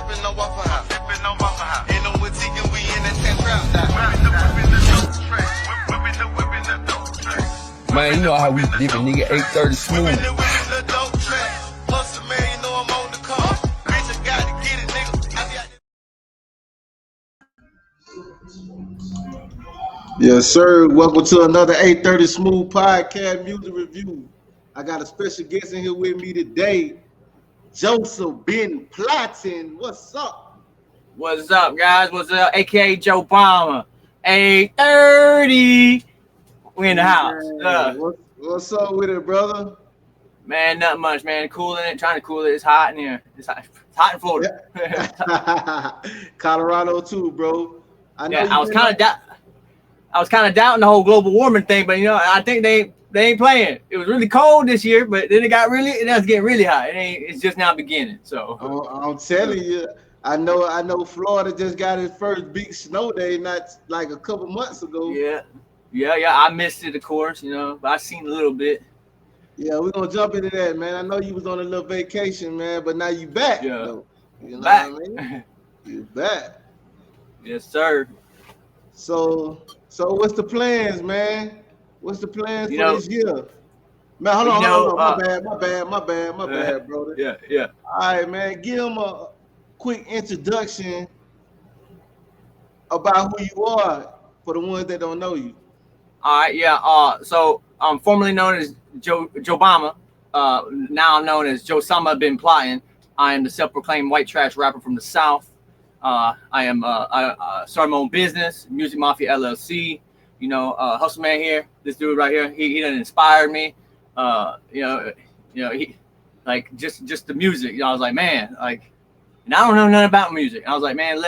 sipping no Waffle House. Ain't no one taking, we in that 10 trap. Man, you know how we dipping, nigga, 830 smooth. Yes, sir. Welcome to another 830 Smooth Podcast Music Review. I got a special guest in here with me today, Josama been Plottin. What's up? What's up, guys? What's up? AKA Josama. 830. We in the house. What's up with it, brother? Man, not much, man. Cooling it, trying to cool it. It's hot in here. It's hot in Florida. Colorado too, bro. I was kind of doubting the whole global warming thing, but I think they ain't playing. It was really cold this year, but then it was getting really hot. It's just now beginning. So I'm telling you, I know Florida just got its first big snow day not like a couple months ago. Yeah. I missed it, of course, but I seen a little bit. Yeah, we're gonna jump into that, man. I know you was on a little vacation, man, but now you back. Yeah. Though. You know back. what I mean? You back. Yes, sir. So what's the plans, man? What's the plans for this year? Man, hold on. My bad, brother. Yeah. All right, man. Give them a quick introduction about who you are for the ones that don't know you. All right, yeah. So I'm formerly known as Josama. Now I'm known as Josama been Plottin. I am the self-proclaimed white trash rapper from the South. I started my own business, Music Mafia LLC. Hustle Man here. This dude right here, he done inspired me. He like just the music. I was like, man, and I don't know nothing about music. I was like, man,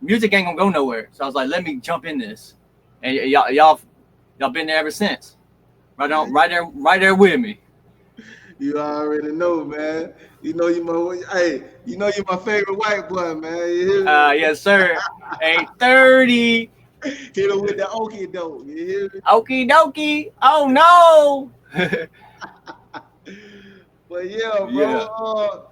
music ain't gonna go nowhere. So I was like, let me jump in this. And y'all been there ever since. Right there with me. You already know, man. You know you're my favorite white boy, man. Yes, sir. 830. Hit him with the okie doke. You hear me? Okie dokie. Oh no. But yeah, bro. Yeah.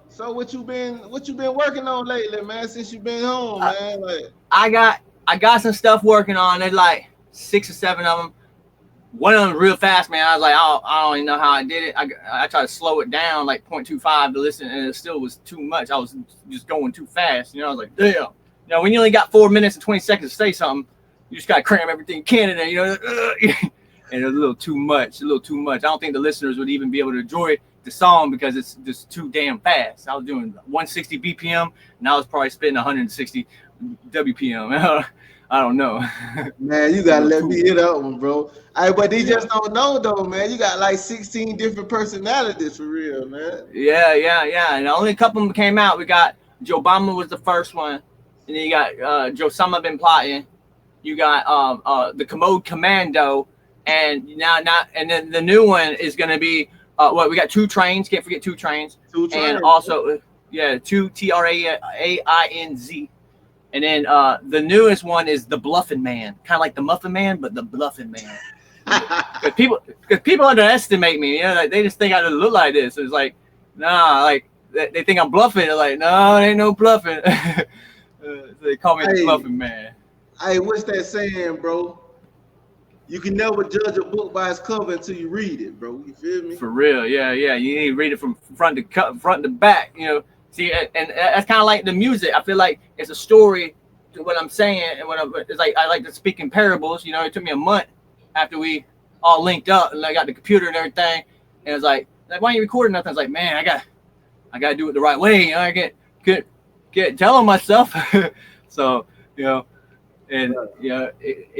So what you been working on lately, man? Since you been home, man. I got some stuff working on. There's like 6 or 7 of them. One of them real fast, man. I was like, I don't even know how I did it. I tried to slow it down like 0.25 to listen, and it still was too much. I was just going too fast. I was like, damn. When you only got 4 minutes and 20 seconds to say something, you just gotta cram everything you can in there, and it was a little too much. I don't think the listeners would even be able to enjoy the song because it's just too damn fast. I was doing 160 BPM, and I was probably spitting 160 WPM. I don't know. Man, you gotta let me hit that one, bro. But they just don't know though, man. You got like 16 different personalities for real, man. Yeah. And only a couple of them came out. We got Josama was the first one, and then you got Josama been Plottin. You got the Commode Commando, and and then the new one is gonna be we got 2 Trains. Can't forget 2 Trains. 2 Trains. And also 2 TRAINZ. And then the newest one is the Bluffin' Man, kind of like the Muffin Man, but the Bluffin' Man. Because people underestimate me, they just think I look like this. It's like, nah, like they think I'm bluffing. They're like, no, it ain't no bluffing. So they call me the Bluffin' Man. Hey, what's that saying, bro? You can never judge a book by its cover until you read it, bro. You feel me? For real, yeah. You need to read it from front to back, See, and that's kind of like the music. I feel like it's a story to what I'm saying, and it's like I like to speak in parables. It took me a month after we all linked up, and I got the computer and everything, and it's like why ain't you recording nothing? I was like, man, I got to do it the right way. I get telling myself. So it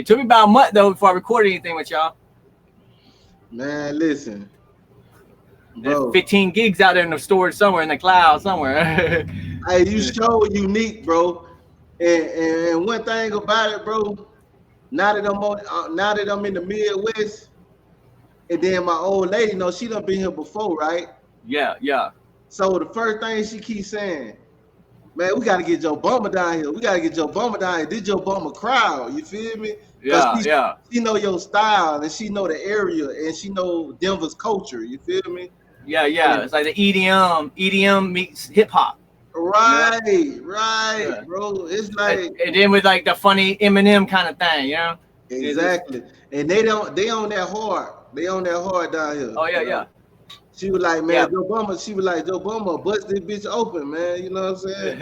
took me about a month though before I recorded anything with y'all. Man, listen. Bro. 15 gigs out there in the storage somewhere in the cloud somewhere. Hey, you so unique, bro. And one thing about it, bro. Now that I'm in the Midwest, and then my old lady, she done been here before, right? Yeah. So the first thing she keeps saying, man, we gotta get Josama down here. This Josama crowd, you feel me? Yeah. She know your style, and she know the area, and she know Denver's culture. You feel me? Yeah. It's like the EDM meets hip hop. Right, Yeah. bro. It's like And then with like the funny Eminem kind of thing, It's just, exactly, and they don't. They on that hard. They on that hard down here. oh yeah, You know. yeah, She was like, yeah. man, Joe Bummer. She was like, Joe Bummer, bust this bitch open, man. You know what I'm saying?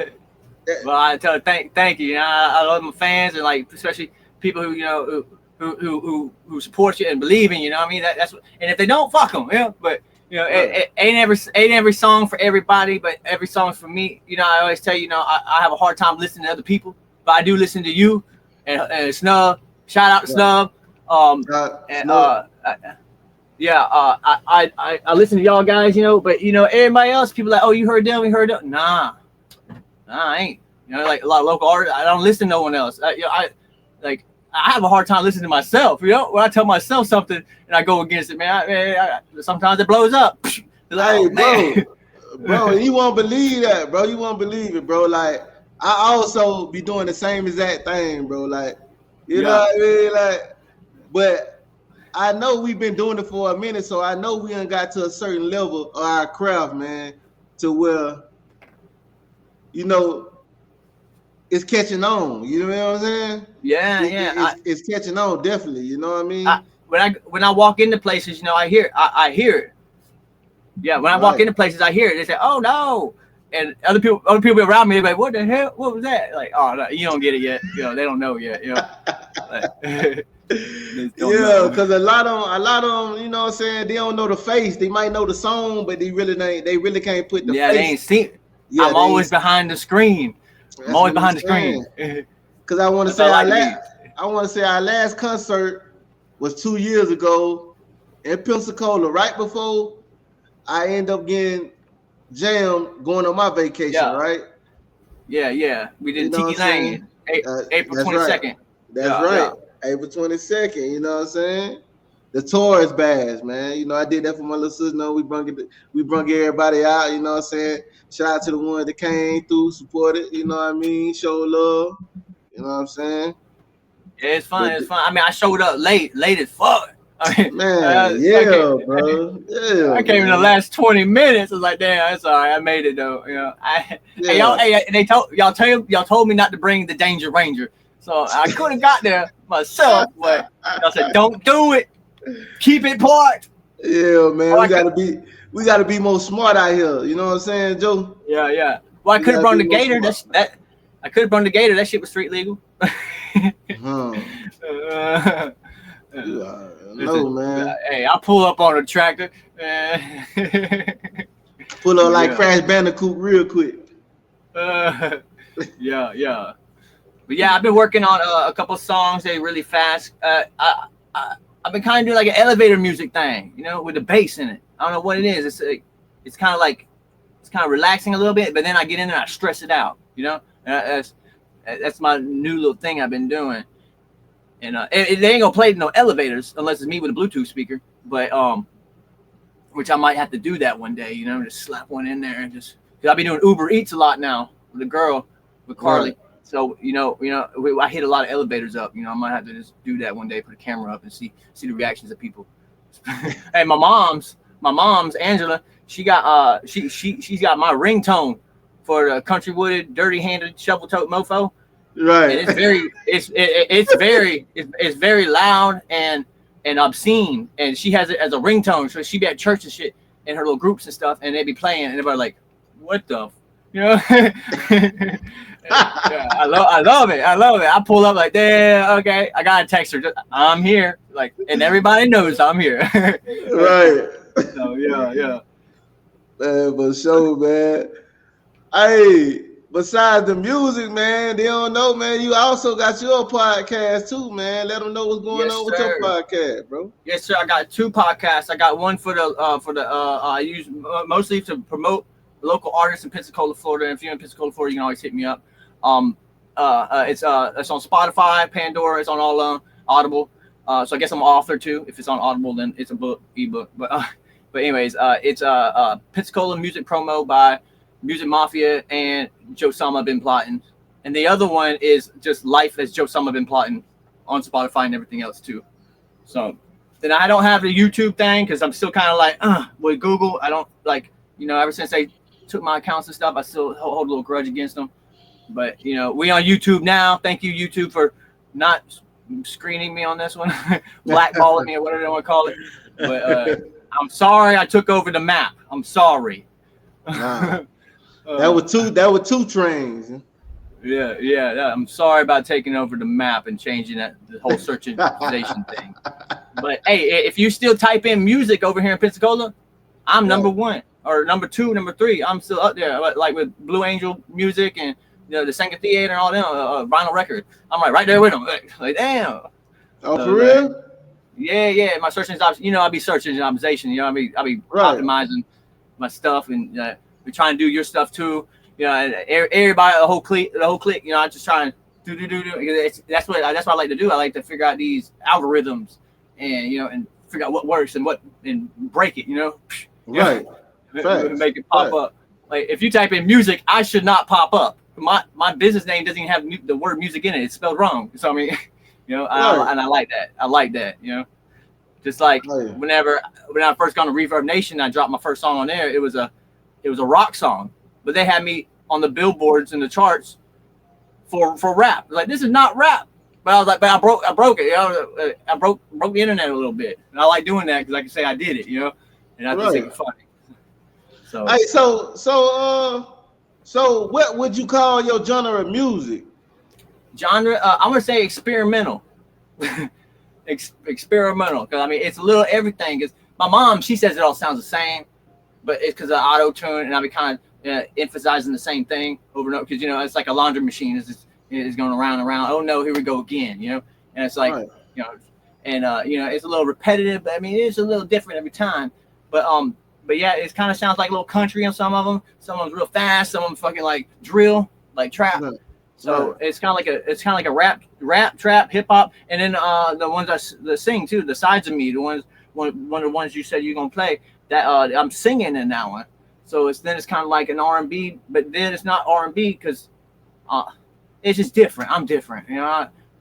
That, Well, I tell her thank you. I love my fans and like especially people who who support you and believe in you. You know what I mean? That's what, and if they don't, fuck them. But right. it ain't every song for everybody, but every song's for me. I always tell you, I have a hard time listening to other people, but I do listen to you and Snub. Shout out to Snub. And I listen to y'all guys, but everybody else, people like, oh, you heard them, Nah, I ain't. Like a lot of local artists, I don't listen to no one else. I have a hard time listening to myself. When I tell myself something and I go against it, man, sometimes it blows up. Like, Hey, bro, you won't believe that, bro. You won't believe it, bro. Like I also be doing the same exact thing, bro. Like you know what I mean, like. But I know we've been doing it for a minute, so I know we done got to a certain level of our craft, man, to where it's catching on. You know what I'm saying? It's catching on, definitely. You know what I mean? When I walk into places, I hear it. Yeah, when I walk into places, I hear it. They say, "Oh no," and other people around me, they're like, "What the hell? What was that?" Like, "Oh, no, you don't get it yet. They don't know yet." Like, yeah, because a lot of them, you know what I'm saying, they don't know the face. They might know the song, but they really can't put the face. They ain't seen it. Yeah, I'm always behind the screen. I'm always behind the screen. Because I want to say our last concert was 2 years ago in Pensacola, right before I end up getting jammed going on my vacation, right? Yeah. We did Tiki Lane, April 22nd. That's right. April 22nd, you know what I'm saying? The tour is bad, man. I did that for my little sister. We brung everybody out, you know what I'm saying? Shout out to the ones that came through, supported, you know what I mean? Show love, you know what I'm saying? Yeah, it's fun. I mean, I showed up late as fuck. Man, bro. Yeah, I came in the last 20 minutes. I was like, damn, that's all right. I made it though. They told me not to bring the Danger Ranger. So I could have got there myself, but I said, don't do it. Keep it parked. Yeah, man. We gotta be more smart out here. You know what I'm saying, Joe? Yeah. Well, I could have brought the Gator. I could have brought the Gator. That shit was street legal. No, man. Hey, I'll pull up on a tractor. Pull up like Crash Bandicoot real quick. Yeah. But yeah, I've been working on a couple songs. They really fast. I've been kind of doing like an elevator music thing, with the bass in it. I don't know what it is. It's kind of relaxing a little bit, but then I get in there and I stress it out. That's my new little thing I've been doing. And they ain't gonna play no elevators unless it's me with a Bluetooth speaker. But which I might have to do that one day. Just slap one in there and just. Cause I've been doing Uber Eats a lot now with a girl, with Carly. Right. So I hit a lot of elevators up. I might have to just do that one day, put a camera up and see the reactions of people. Hey, my mom's Angela. She got she's got my ringtone for the Country Wooded Dirty Handed Shovel Tote Mofo. Right. And it's very loud and obscene, and she has it as a ringtone. So she be at church and shit in her little groups and stuff, and they be playing, and everybody like, what the, Yeah, I love it. I pull up like, yeah, okay. I gotta text her. I'm here, like, and everybody knows I'm here. Right. So yeah. Man, for sure, man. Hey, besides the music, man, they don't know, man. You also got your podcast too, man. Let them know what's going on with your podcast, bro. Yes, sir. I got 2 podcasts. I got one for the I use mostly to promote local artists in Pensacola, Florida. And if you're in Pensacola, Florida, you can always hit me up. It's on Spotify, Pandora. It's on all Audible. So I guess I'm an author too. If it's on Audible, then it's a ebook. But anyways, it's Pensacola music promo by Music Mafia and Josama been plotting, and the other one is just life as Josama been plotting on Spotify and everything else too. So then I don't have the YouTube thing because I'm still kind of like with Google. I don't like ever since they took my accounts and stuff. I still hold a little grudge against them. But you know, we on YouTube now. Thank you, YouTube, for not screening me on this one, blackballing me or whatever they want to call it. But I'm sorry I took over the map. I'm sorry. Nah. That was two trains. Yeah. I'm sorry about taking over the map and changing the whole search engine thing. But hey, if you still type in music over here in Pensacola, I'm number one or number two, number three. I'm still up there, like with Blue Angel Music and the Sanger Theater and all them vinyl record. I'm right there with them. Like damn. Oh, for real? Yeah. My search engine, I be search engine optimization. I be optimizing my stuff, and we trying to do your stuff too. And everybody, the whole clique. I just try and do. That's what I like to do. I like to figure out these algorithms, and and figure out what works and break it. Right. Make it pop up. Like if you type in music, I should not pop up. My business name doesn't even have the word music in it. It's spelled wrong. So I mean, and I like that. I like that. Just like when I first got on Reverb Nation, I dropped my first song on there. It was a rock song, but they had me on the billboards and the charts for rap. Like this is not rap, but I was like, but I broke it. I broke the internet a little bit, and I like doing that because I can say I did it. And I just think it's funny. So hey, so what would you call your genre of music? Genre, I'm gonna say experimental. Experimental, because I mean it's a little everything. Because my mom, she says it all sounds the same, but it's because of auto tune, and I be kind of emphasizing the same thing over and over. Because it's like a laundry machine is going around and around. Oh no, here we go again. And it's like it's a little repetitive. But I mean it's a little different every time. But yeah, it kind of sounds like a little country on some of them. Some of them real fast. Some of them fucking like drill, like trap. Right. So it's kind of like a rap, trap, hip hop, and then the ones that sing too, the sides of me, one of the ones you said you're gonna play that I'm singing in that one. So it's kind of like an R&B, but then it's not R&B because it's just different. I'm different,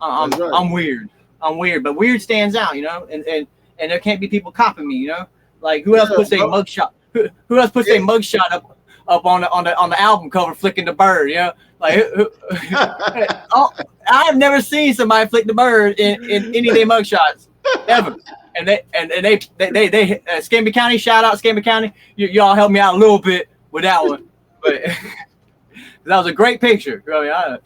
I'm weird. I'm weird, but weird stands out, and there can't be people copying me, Like who else puts a mugshot? Who else puts a mugshot up on the album cover, flicking the bird? Like I've never seen somebody flick the bird in any of their mugshots ever. And they Escambia County, shout out Escambia County. Y'all helped me out a little bit with that one, but that was a great picture. Man,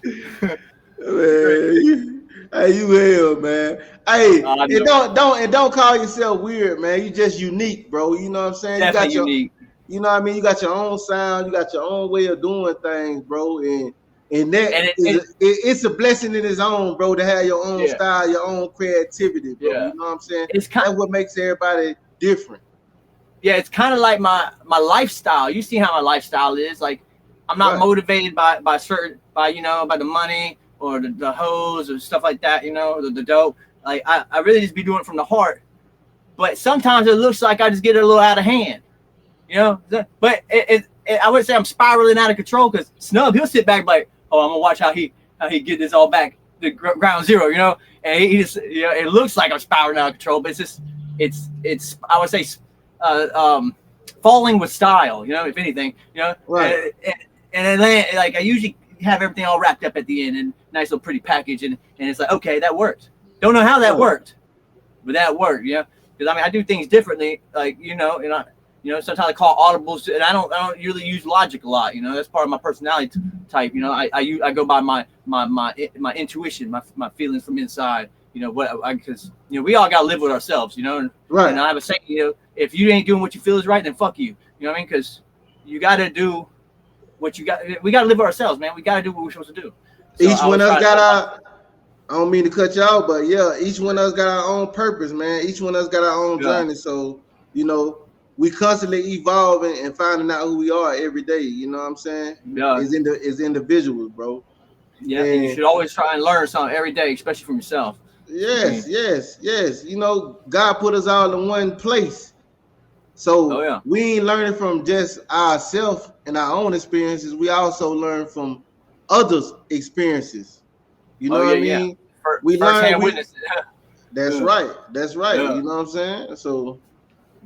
hey, you hell, man. Hey, and don't call yourself weird, man. You just unique, bro. You know what I'm saying? Definitely unique. You know what I mean? You got your own sound. You got your own way of doing things, bro. And it's a blessing in its own, bro, to have your own style, your own creativity, bro. You know what I'm saying? That's what makes everybody different. Yeah, it's kind of like my lifestyle. You see how my lifestyle is. Like I'm not motivated by the money or the hoes or stuff like that, the dope. Like I really just be doing it from the heart. But sometimes it looks like I just get it a little out of hand. But I would say I'm spiraling out of control because Snub, he'll sit back like, oh, I'm gonna watch how he get this all back to ground zero, and he just, it looks like I'm spiraling out of control, but it's I would say, falling with style, if anything, right. And then like I usually have everything all wrapped up at the end and nice little pretty package, and it's like, okay, that worked. Don't know how that worked, but that worked, because I mean I do things differently, like sometimes I call audibles, and I don't really use logic a lot. That's part of my personality type. I go by my intuition, my feelings from inside. Because we all gotta live with ourselves. Right. And I have a saying, if you ain't doing what you feel is right, then fuck you. You know what I mean? Because you gotta do what you got. We gotta live with ourselves, man. We gotta do what we're supposed to do. So each one of us got our. I don't mean to cut you out, but yeah, each one of us got our own purpose, man. Each one of us got our own journey. So we constantly evolving and finding out who we are every day. You know what I'm saying? Yeah. As individuals, bro. Yeah, and you should always try and learn something every day, especially from yourself. Yes. God put us all in one place. So we ain't learning from just ourselves and our own experiences. We also learn from others' experiences. You know what I mean? We learn. That's right. Yeah. You know what I'm saying? So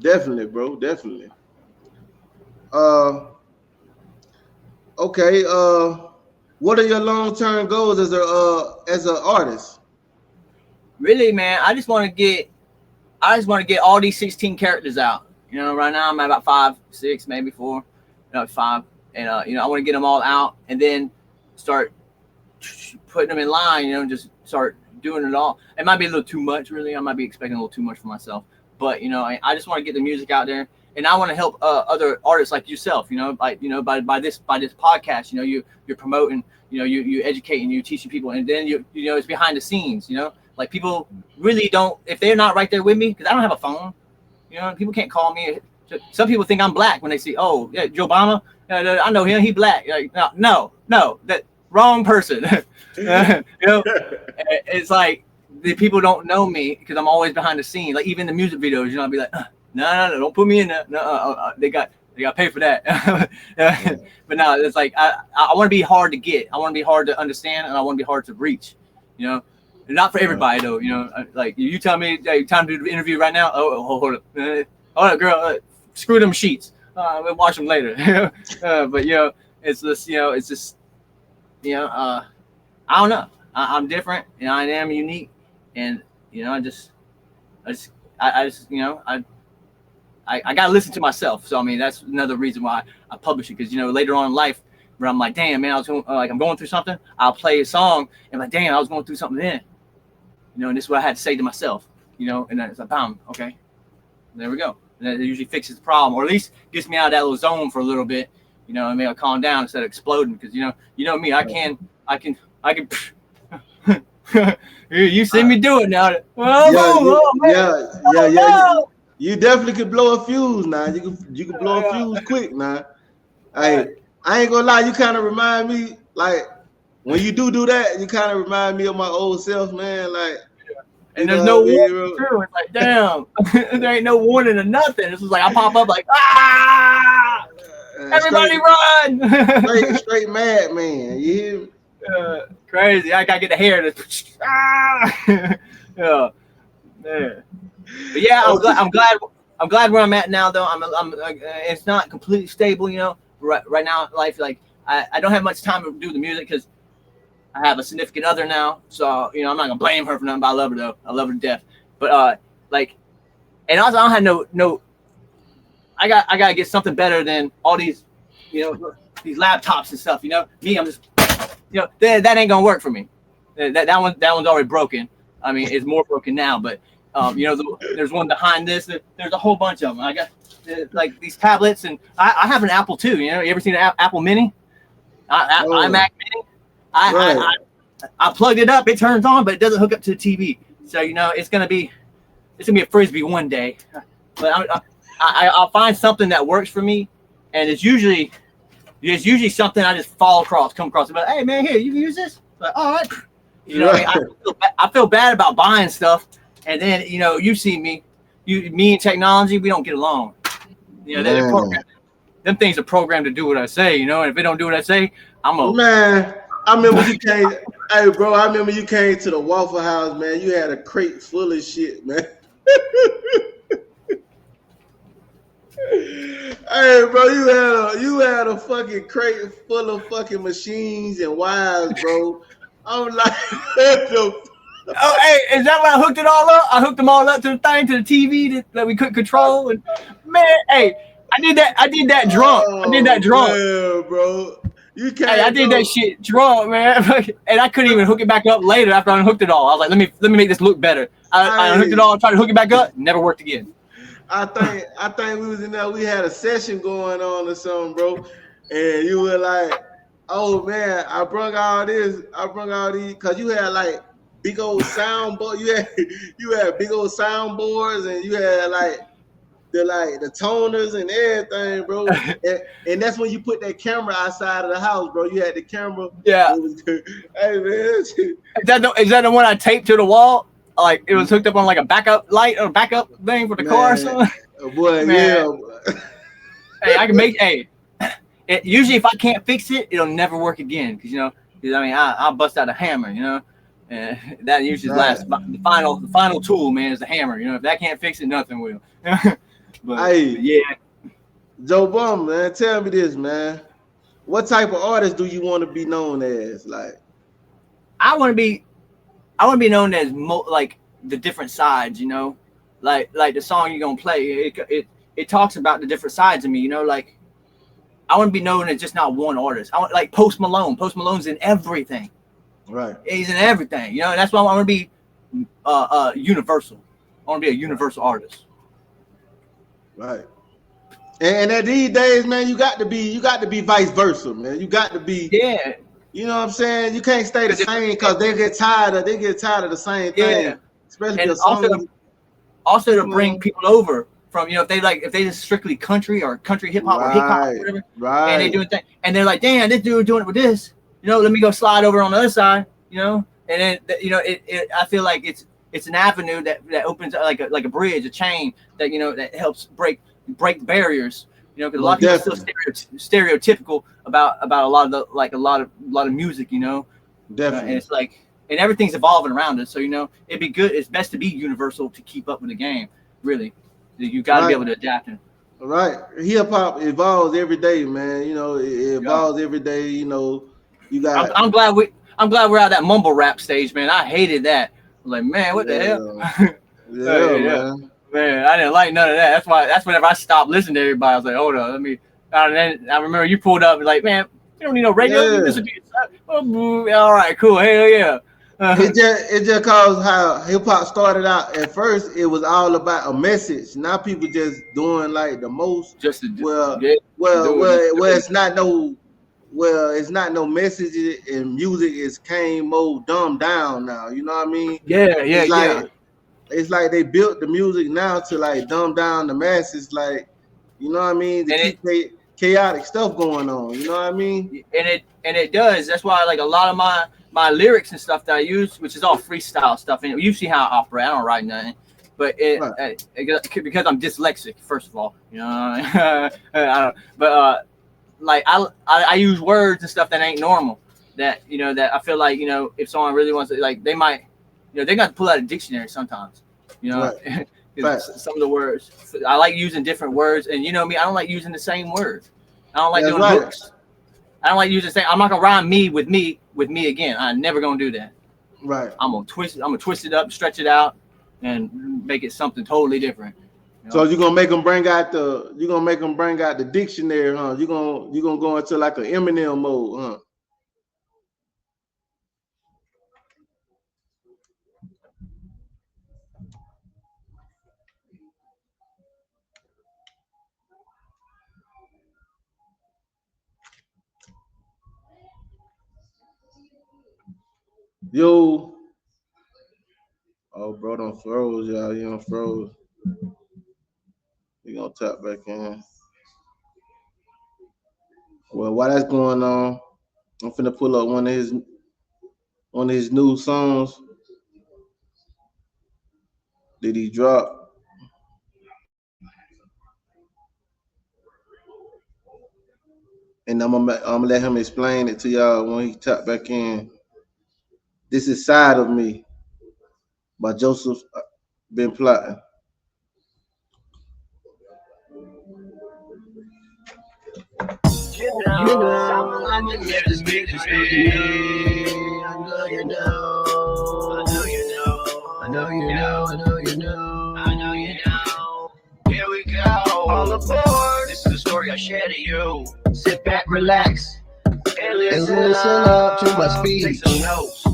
definitely, bro. Definitely. Okay. What are your long-term goals as an artist? Really, man, I just want to get all these 16 characters out. You know, right now I'm at about 5, 6, maybe 4, no 5, and you know, I want to get them all out and then start putting them in line. You know, just start doing it all. It might be a little too much, really. I might be expecting a little too much for myself, but you know, I just want to get the music out there, and I want to help other artists like yourself. You know, by this podcast. You know, you're promoting. You know, you educating, you teaching people, and then you know it's behind the scenes. You know, like people really don't if they're not right there with me because I don't have a phone. You know, people can't call me. Some people think I'm black when they see, oh, yeah, Josama. I know him. He black. Like, no, that wrong person. You know, it's like the people don't know me because I'm always behind the scene. Like even the music videos, you know, I'll be like, no, don't put me in there. No, they got to pay for that. But no, it's like I want to be hard to get. I want to be hard to understand, and I want to be hard to reach. You know. Not for everybody though, you know. Like you tell me, hey, time to do the interview right now. Oh, hold up, girl. Screw them sheets. We'll watch them later. But you know, it's just, you know, I don't know. I'm different, and I am unique, and you know, I just, you know, I gotta listen to myself. So I mean, that's another reason why I publish it because you know, later on in life, where I'm like, damn, man, I'm going through something. I'll play a song, and like, damn, I was going through something then. You know, and this is what I had to say to myself, you know, and then it's like, bam, okay, there we go. And that usually fixes the problem, or at least gets me out of that little zone for a little bit, you know, and maybe I'll calm down instead of exploding. Because you know me, I can. You see me do it now. Yeah. You definitely could blow a fuse now. You can blow a fuse quick now. Hey, I ain't gonna lie, you kind of remind me like. When you do that, you kind of remind me of my old self, man. Like, and there's no warning through. It's like, damn, there ain't no warning or nothing. It's just like I pop up like, everybody run! straight mad, man. You hear me? Crazy. I gotta get the hair to. Yeah. But yeah, I'm glad where I'm at now. Though I'm it's not completely stable, you know. Right now in life, like I don't have much time to do the music because. I have a significant other now, so you know I'm not gonna blame her for nothing. But I love her though. I love her to death. But like, and also I don't have no. I gotta get something better than all these, you know, these laptops and stuff. You know, me, I'm just, you know, that ain't gonna work for me. That one's already broken. I mean, it's more broken now. But you know, there's one behind this. There's a whole bunch of them. I got like these tablets, and I have an Apple too. You know, you ever seen an Apple Mini? iMac Mini. I plugged it up, it turns on, but it doesn't hook up to the TV. So you know it's gonna be a frisbee one day. But I'll find something that works for me, and it's usually something I just come across. But hey man, here you can use this. Like, all right, you know, I feel bad about buying stuff, and then you know you see me and technology, we don't get along. You know, them things are programmed to do what I say. You know, and if they don't do what I say, I'm a man. I remember you came. Hey, bro, I remember you came to the Waffle House, man. You had a crate full of shit, man. Hey, bro, you had a fucking crate full of fucking machines and wires, bro. I'm like, oh, hey, is that why I hooked it all up? I hooked them all up to the thing, to the TV that we couldn't control. And man, hey, I did that drunk. I did that drunk, man, bro. Hey, I did that shit drunk, man, and I couldn't even hook it back up later after I unhooked it all. I was like, let me make this look better. I unhooked it all, tried to hook it back up, never worked again. I think we was in there. We had a session going on or something, bro, and you were like, "Oh man, I brung all these, because you had like big old soundboard. You had big old soundboards, and you had like." The toners and everything, bro. and that's when you put that camera outside of the house, bro. You had the camera. Yeah. Hey man. Is that the one I taped to the wall? Like it was hooked up on like a backup light or backup thing for the car or something? Boy, man. Yeah. Hey, I can make usually if I can't fix it, it'll never work again. Cause I mean I'll bust out a hammer, you know. And that usually lasts. The final tool, man, is the hammer. You know, if that can't fix it, nothing will. But yeah, Joe Bum, man, tell me this, man. what type of artist do you want to be known as? Like, I want to be known as like the different sides, you know, like the song you're gonna play. It talks about the different sides of me, you know. Like I want to be known as just not one artist. I want like Post Malone. Post Malone's in everything. right, He's in everything, you know. And that's why I want to be universal. I want to be a universal artist. right. And at these days, man, you got to be vice versa, man. You got to be, Yeah, you know what I'm saying? You can't stay the same because they get tired of the same thing. yeah. Especially And if someone, also to bring people over from, you know, if they just strictly country or country hip hop or hip hop or whatever, and they doing things, and they're like, damn, this dude doing it with this, you know, let me go slide over on the other side, you know, and then you know, I feel like it's an avenue that opens like a bridge, a chain that, you know, that helps break barriers, you know, because a lot of people are still stereotypical about a lot of the a lot of music, you know, definitely, and it's like. And everything's evolving around us, so you know it'd be good. It's best to be universal to keep up with the game. Really, you got to be able to adapt. Right, hip hop evolves every day, man. You know, it evolves every day. You know, you got. I'm glad we're out of that mumble rap stage, man. I hated that. I'm like, man, what the hell? Man, I didn't like none of that. That's whenever I stopped listening to everybody. I was like, hold on, let me. And then I remember you pulled up and like, man, you don't need no radio. You listen to yourself. All right, cool, hell yeah. It just cause how hip hop started out. At first, it was all about a message. Now people just doing like the most. It's not no message, and music is came more dumbed down now. You know what I mean? It's like they built the music now to like dumb down the masses. Like, you know what I mean? To keep chaotic stuff going on. You know what I mean? And it does. That's why like a lot of my lyrics and stuff that I use, which is all freestyle stuff. And you see how I operate. I don't write nothing, but because I'm dyslexic, first of all, you know. I don't. But like I use words and stuff that ain't normal. That, you know, that I feel like, you know, if someone really wants to, like, they might, you know, they got to pull out a dictionary sometimes. You know, some of the words I like using different words, and you know me, I don't like using the same words. I don't like doing hooks. I don't like using the same. I'm not gonna rhyme me with me again. I'm never gonna do that. Right. I'm gonna twist it up, stretch it out, and make it something totally different. You know? So you're gonna make them bring out the dictionary, huh? You're gonna go into like an Eminem mode, huh? Yo. Oh, bro, don't froze, y'all. You don't froze. You gonna tap back in. Well, while that's going on, I'm finna pull up one of his new songs that he dropped. And I'm gonna let him explain it to y'all when he tap back in. This is Side of Me by Joseph Been Plottin. You know, I know this big I know you know. I know you know. I know you know. I know you know. Here we go. All aboard. This is the story I share to you. Sit back, relax, and listen up to my speech.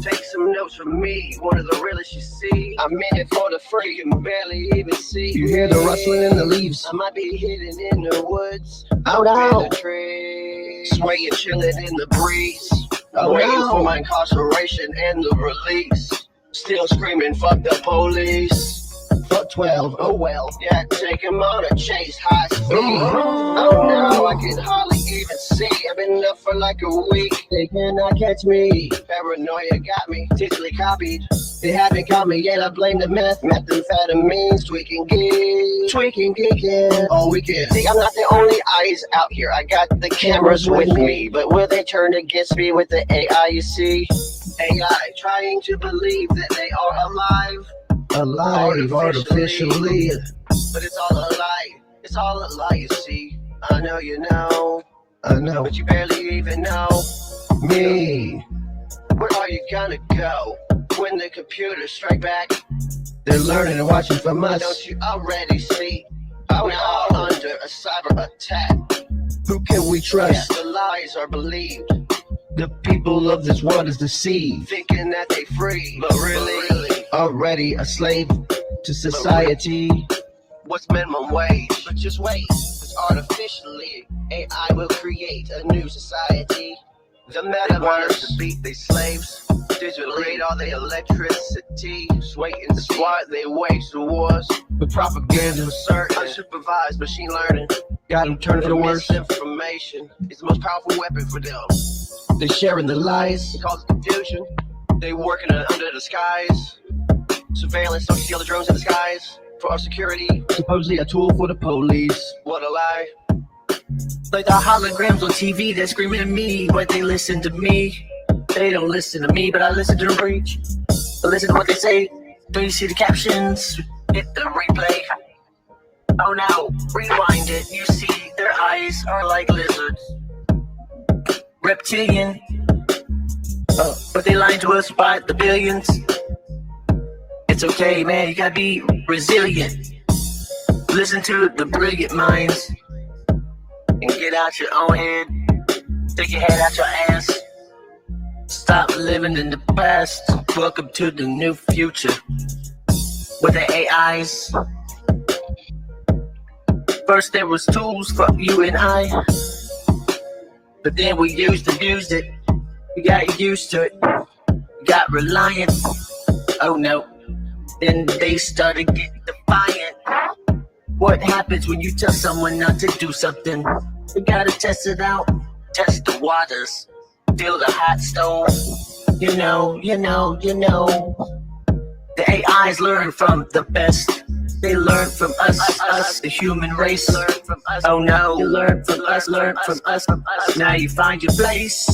Take some notes from me. One of the realest you see. I'm in it for the free. You can barely even see. You hear the rustling in the leaves. I might be hidden in the woods. Out in the trees. Swaying, chilling in the breeze. Waiting for my incarceration and the release. Still screaming, fuck the police. Fuck 12, oh well. Yeah, take him on a chase, high speed. Oh no, I can hardly even see. I've been up for like a week. They cannot catch me. Paranoia got me, digitally copied. They haven't caught me yet. I blame the meth, methamphetamines, tweaking geeking all weekend. See, I'm not the only eyes out here. I got the cameras with me, but will they turn against me with the AI? You see, AI trying to believe that they are alive artificially, but it's all a lie. It's all a lie. You see, I know you know. I know, but you barely even know me. Where are you gonna go when the computers strike back? They're learning and watching from us. Don't you already see? We're all under a cyber attack. Who can we trust? The lies are believed. The people of this world is deceived, thinking that they free, but really already a slave to society. What's minimum wage? But just wait, 'cause artificially AI will create a new society. The metaverse to beat they slaves, digitally all the electricity. Just wait and see why they wage the wars. With propaganda, certain unsupervised machine learning, got them turning for the worse. Misinformation is the most powerful weapon for them. They sharing the lies, it causes confusion. They working under the skies. Surveillance, don't you see all the drones in the skies? For our security, supposedly a tool for the police. What a lie. Like the holograms on TV, they're screaming at me, but they listen to me. They don't listen to me, but I listen to them preach. I listen to what they say. Don't you see the captions? Hit the replay. Oh no, rewind it. You see their eyes are like lizards. Reptilian. But they lied to us by the billions. It's okay, man, you gotta be resilient. Listen to the brilliant minds and get out your own head. Take your head out your ass. Stop living in the past. Welcome to the new future with the AIs. First there was tools for you and I, but then we used it. We got used to it. We got reliant. Oh no. Then they started getting defiant. What happens when you tell someone not to do something? You gotta test it out. Test the waters. Feel the hot stove. You know. The AIs learn from the best. They learn from us, the human race. Learn from us. Oh no, you learn from us. Now you find your place.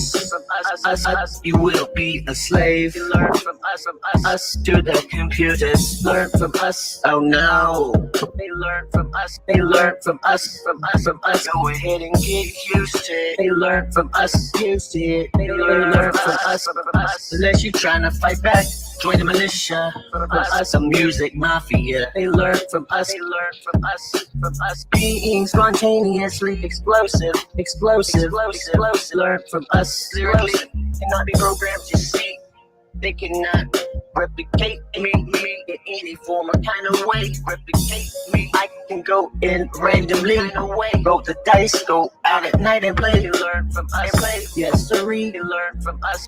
Us. You will be a slave. You learn from us to the computers. Learn from us. Oh no, they learn from us. They learn from us. Go ahead and get used to it. They learn from us. Used to it. They learn from us. Unless you trying to fight back, join the militia. From us, a music mafia. They learn from us. They learn from us. Being spontaneously explosive. Learn from us. Lyrically cannot be programmed to see. They cannot replicate me in any form or kind of way. Replicate me. I can go in randomly. Roll the dice, go out at night and play. They learn from us. Yes, sirree. They learn from us.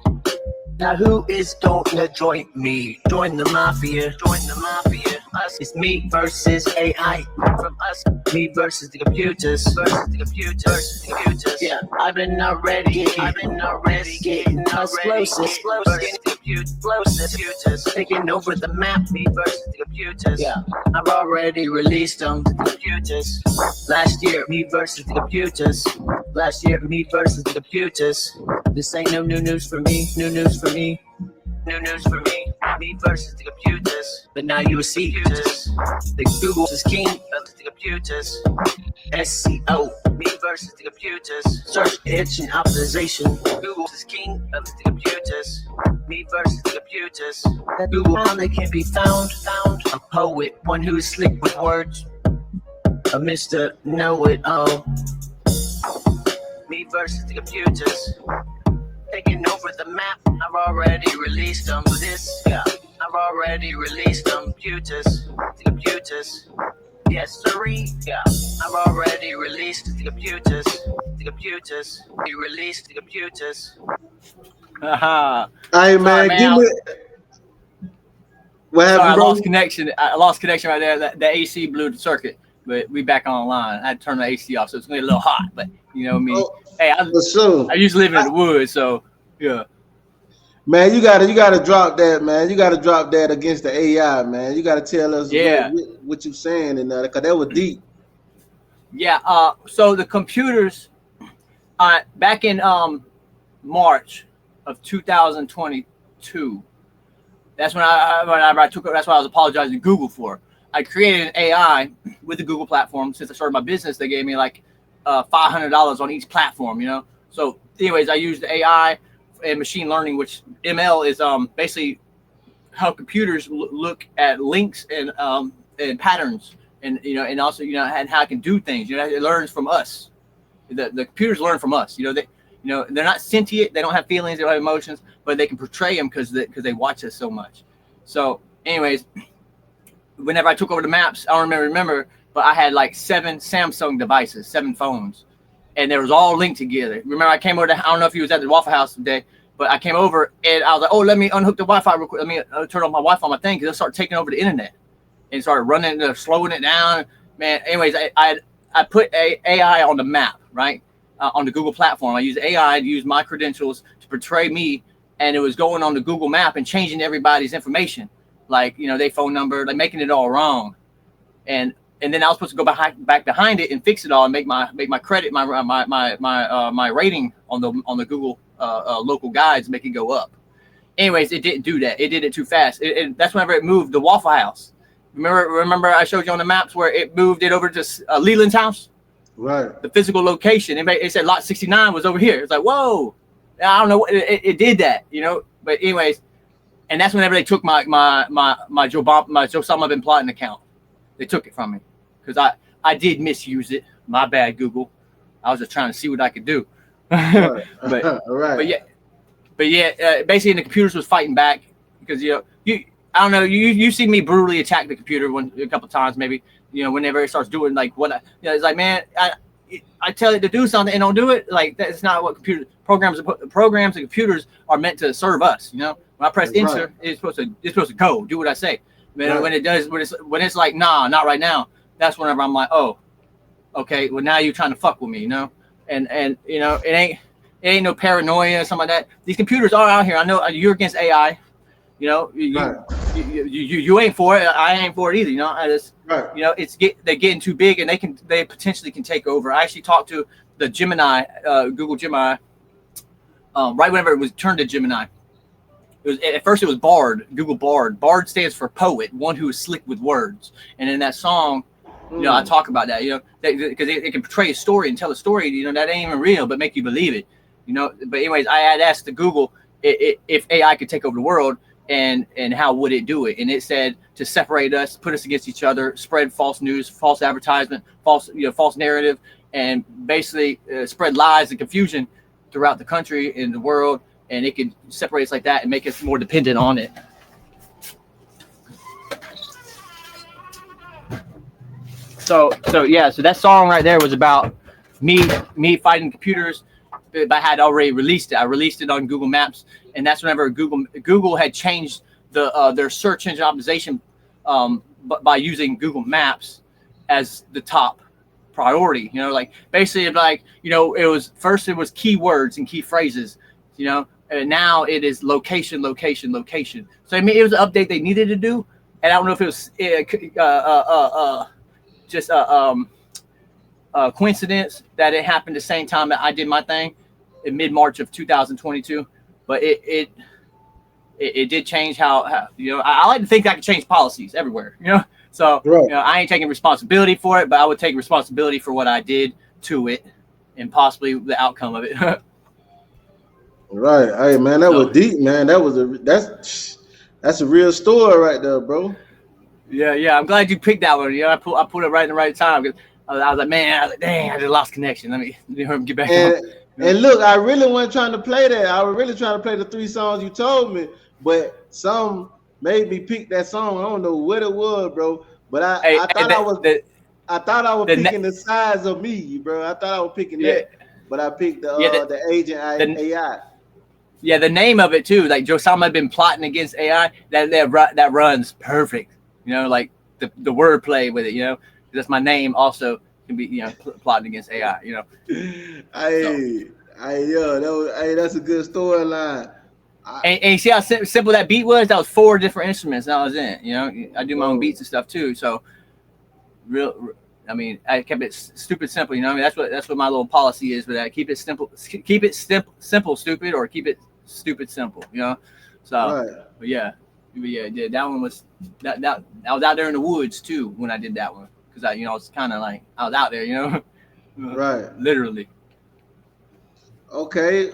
Now who is gonna join me? Join the mafia. Us. It's me versus AI. From us. Me versus the computers. Yeah, I've been already getting explosive. Taking over the map. Me versus the computers. Yeah, I've already released them. The computers. Last year, me versus the computers. This ain't no new news for me. Me versus the computers. But now you will see this. The Google is king of the computers. SEO. Me versus the computers. Search engine optimization. Google is king of the computers. Me versus the computers. That Google only can be found. A poet, one who is slick with words. A Mr. Know-it-all. Me versus the computers. Taking over the map. I've already released them. I've already released them. The computers. Yes, sirree. Yeah, I've already released the computers. We released the computers. Haha. Hey man, Sorry, man, give me. What Sorry, happened, I bro? lost connection right there. The AC blew the circuit, but we back online. I had to turn the AC off, so it's gonna be a little hot. But you know me. Oh, Hey, for sure. I used to live in the woods, so yeah. Man, you gotta drop that, man. You gotta drop that against the AI, man. You gotta tell us Yeah. what you saying and that, cause that was deep. Yeah. So the computers, back in March of 2022. That's when I took. That's what I was apologizing to Google for. I created an AI with the Google platform. Since I started my business, they gave me like $500 on each platform, So anyways, I used AI and machine learning, which ML is basically how computers look at links and patterns, and and also and how it can do things. It learns from us. The computers learn from us. They're not sentient. They don't have feelings. They don't have emotions, but they can portray them because they watch us so much. So, anyways, whenever I took over the maps, I don't remember, but I had like 7 Samsung devices, 7 phones, and they was all linked together. Remember, I came over I don't know if you was at the Waffle House today, but I came over and I was like, oh, let me unhook the Wi-Fi real quick. Let me turn on my Wi-Fi on my thing, because it'll start taking over the internet and started running, slowing it down. Man, anyways, I put AI on the map, right? On the Google platform. I used AI to use my credentials to portray me, and it was going on the Google map and changing everybody's information, like their phone number, like making it all wrong, and then I was supposed to go back behind it and fix it all and make my credit, my rating on the Google local guides, make it go up. Anyways, it didn't do that. It did it too fast. That's whenever it moved the Waffle House. Remember I showed you on the maps where it moved it over to Leland's house. Right. The physical location. It said lot 69 was over here. It's like, whoa. I don't know. It did that, But anyways, and that's whenever they took my Josama bin Plottin account. They took it from me because I did misuse it. My bad, Google. I was just trying to see what I could do. Right. Right. But yeah, basically the computers was fighting back because I don't know, you see me brutally attack the computer a couple times maybe, whenever it starts doing like what it's like, man, I tell it to do something and don't do it. Like, that's not what programs and computers are meant to serve us. When I press enter, right, it's supposed to go do what I say. Man, right. when it's like, nah, not right now, that's whenever I'm like, oh, okay, well now you're trying to fuck with me, and it ain't no paranoia or something like that. These computers are out here. I know you're against AI. You ain't for it. I ain't for it either. I just, right, they're getting too big, and they potentially can take over. I actually talked to the Gemini, Google Gemini, right whenever it was turned to Gemini. At first it was Bard, Google Bard. Bard stands for poet, one who is slick with words. And in that song, I talk about that, because it can portray a story and tell a story, that ain't even real, but make you believe it, But anyways, I had asked the Google if AI could take over the world, and how would it do it? And it said to separate us, put us against each other, spread false news, false advertisement, false narrative, and basically spread lies and confusion throughout the country and the world. And it could separate us like that and make us more dependent on it. So that song right there was about me fighting computers. But I had already released it. I released it on Google Maps, and that's whenever Google had changed their search engine optimization by using Google Maps as the top priority. Like basically, like it was keywords and key phrases, and now it is location. So I mean, it was an update they needed to do, and I don't know if it was just a coincidence that it happened the same time that I did my thing in mid-March of 2022, but it did change how I like to think I can change policies everywhere, so right. I ain't taking responsibility for it, but I would take responsibility for what I did to it and possibly the outcome of it. Right. Hey man, that was deep, man. That's a real story right there, bro. Yeah, I'm glad you picked that one. I put it right in the right time, because I was like, man, dang, I just lost connection. Let me get back on. And look, I really wasn't trying to play that. I was really trying to play the 3 songs you told me, but some made me pick that song. I don't know what it was, bro. But I thought I was picking the size of me, bro. I thought I was picking that, but I picked the agent AI. Yeah, the name of it too, like Josama been plotting against AI. That runs perfect. Like the wordplay with it. That's my name also. Can be plotting against AI, That's a good storyline. And you see how simple that beat was? That was 4 different instruments that I was in. I do my own beats and stuff too. So I mean, I kept it stupid simple. That's what my little policy is with that. Keep it simple, stupid, or keep it stupid simple. So right. But yeah, that one was that I was out there in the woods too when I did that one. Because I was kind of like I was out there, Right. Literally. Okay.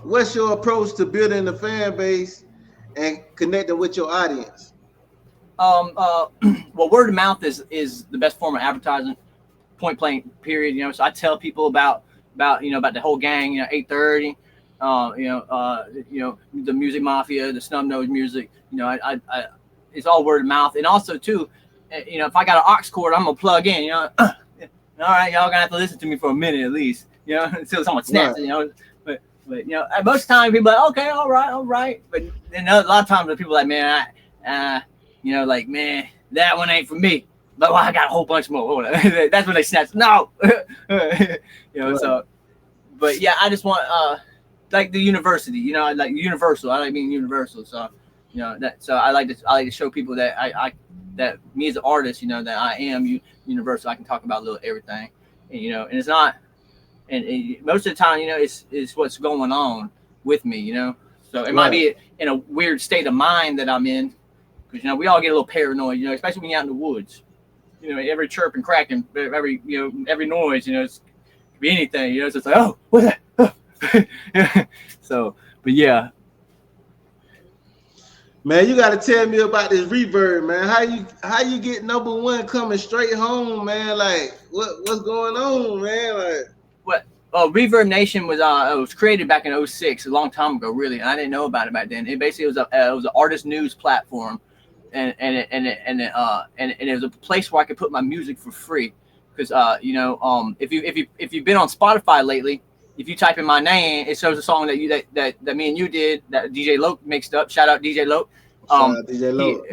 What's your approach to building the fan base and connecting with your audience? Well, word of mouth is the best form of advertising. Point blank, period. So I tell people about the whole gang. 830. The Music Mafia, the Snub Nose Music. I it's all word of mouth, and also too, if I got an aux cord, I'm gonna plug in. All right, y'all gonna have to listen to me for a minute at least. Until someone snaps it. But most of the time people are like, okay, all right. But then a lot of times the people are like, man, man, that one ain't for me. But I got a whole bunch more. That's when they snap. No, Right. So, but yeah, I just want like the university. I like universal. I like being universal. So, So I like to show people that that me as an artist, that I am universal. I can talk about a little everything, and and it's not. And most of the time, it's what's going on with me, So it might be in a weird state of mind that I'm in, because we all get a little paranoid, especially when you're out in the woods. Every chirp and crack and every noise, it could be anything, So it's like, oh, what's that? Oh. So, but yeah. Man, you gotta tell me about this reverb, man. How you get number one coming straight home, man? Like what's going on, man? Like what? Reverb Nation was created back in 2006, a long time ago, really, and I didn't know about it back then. It basically was an artist news platform, and it was a place where I could put my music for free, because if you've been on Spotify lately, if you type in my name, it shows a song that me and you did, that DJ Loke mixed up. Shout out DJ Loke. DJ Loke.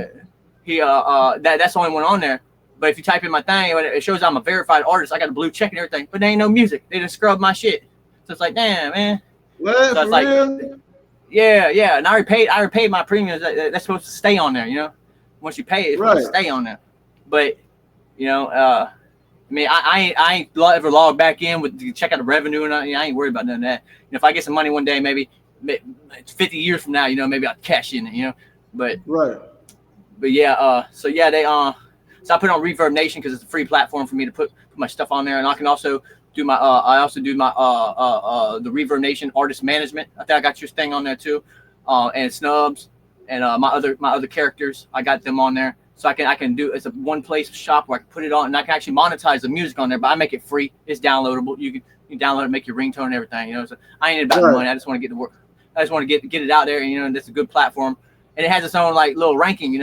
That's the only one on there. But if you type in my thing, it shows I'm a verified artist. I got a blue check and everything, but there ain't no music. They just scrub my shit. So it's like, damn, man. What? So it's like, real? Yeah. And I already paid my premiums. That's supposed to stay on there, Once you pay it, it's supposed to stay on there. But, I ain't ever log back in to check out the revenue, and I ain't worried about none of that. If I get some money one day, maybe 50 years from now, maybe I'll cash in it, But yeah, so I put it on Reverb Nation because it's a free platform for me to put my stuff on there, and I can also do my the Reverb Nation artist management. I think I got your thing on there too, and Snubs and my other characters. I got them on there. So I can do, it's a one place shop where I can put it on, and I can actually monetize the music on there, but I make it free. It's downloadable. You can download it, make your ringtone and everything. So I ain't about the money. I just want to get the work. I just want to get it out there, and that's a good platform. And it has its own like little ranking,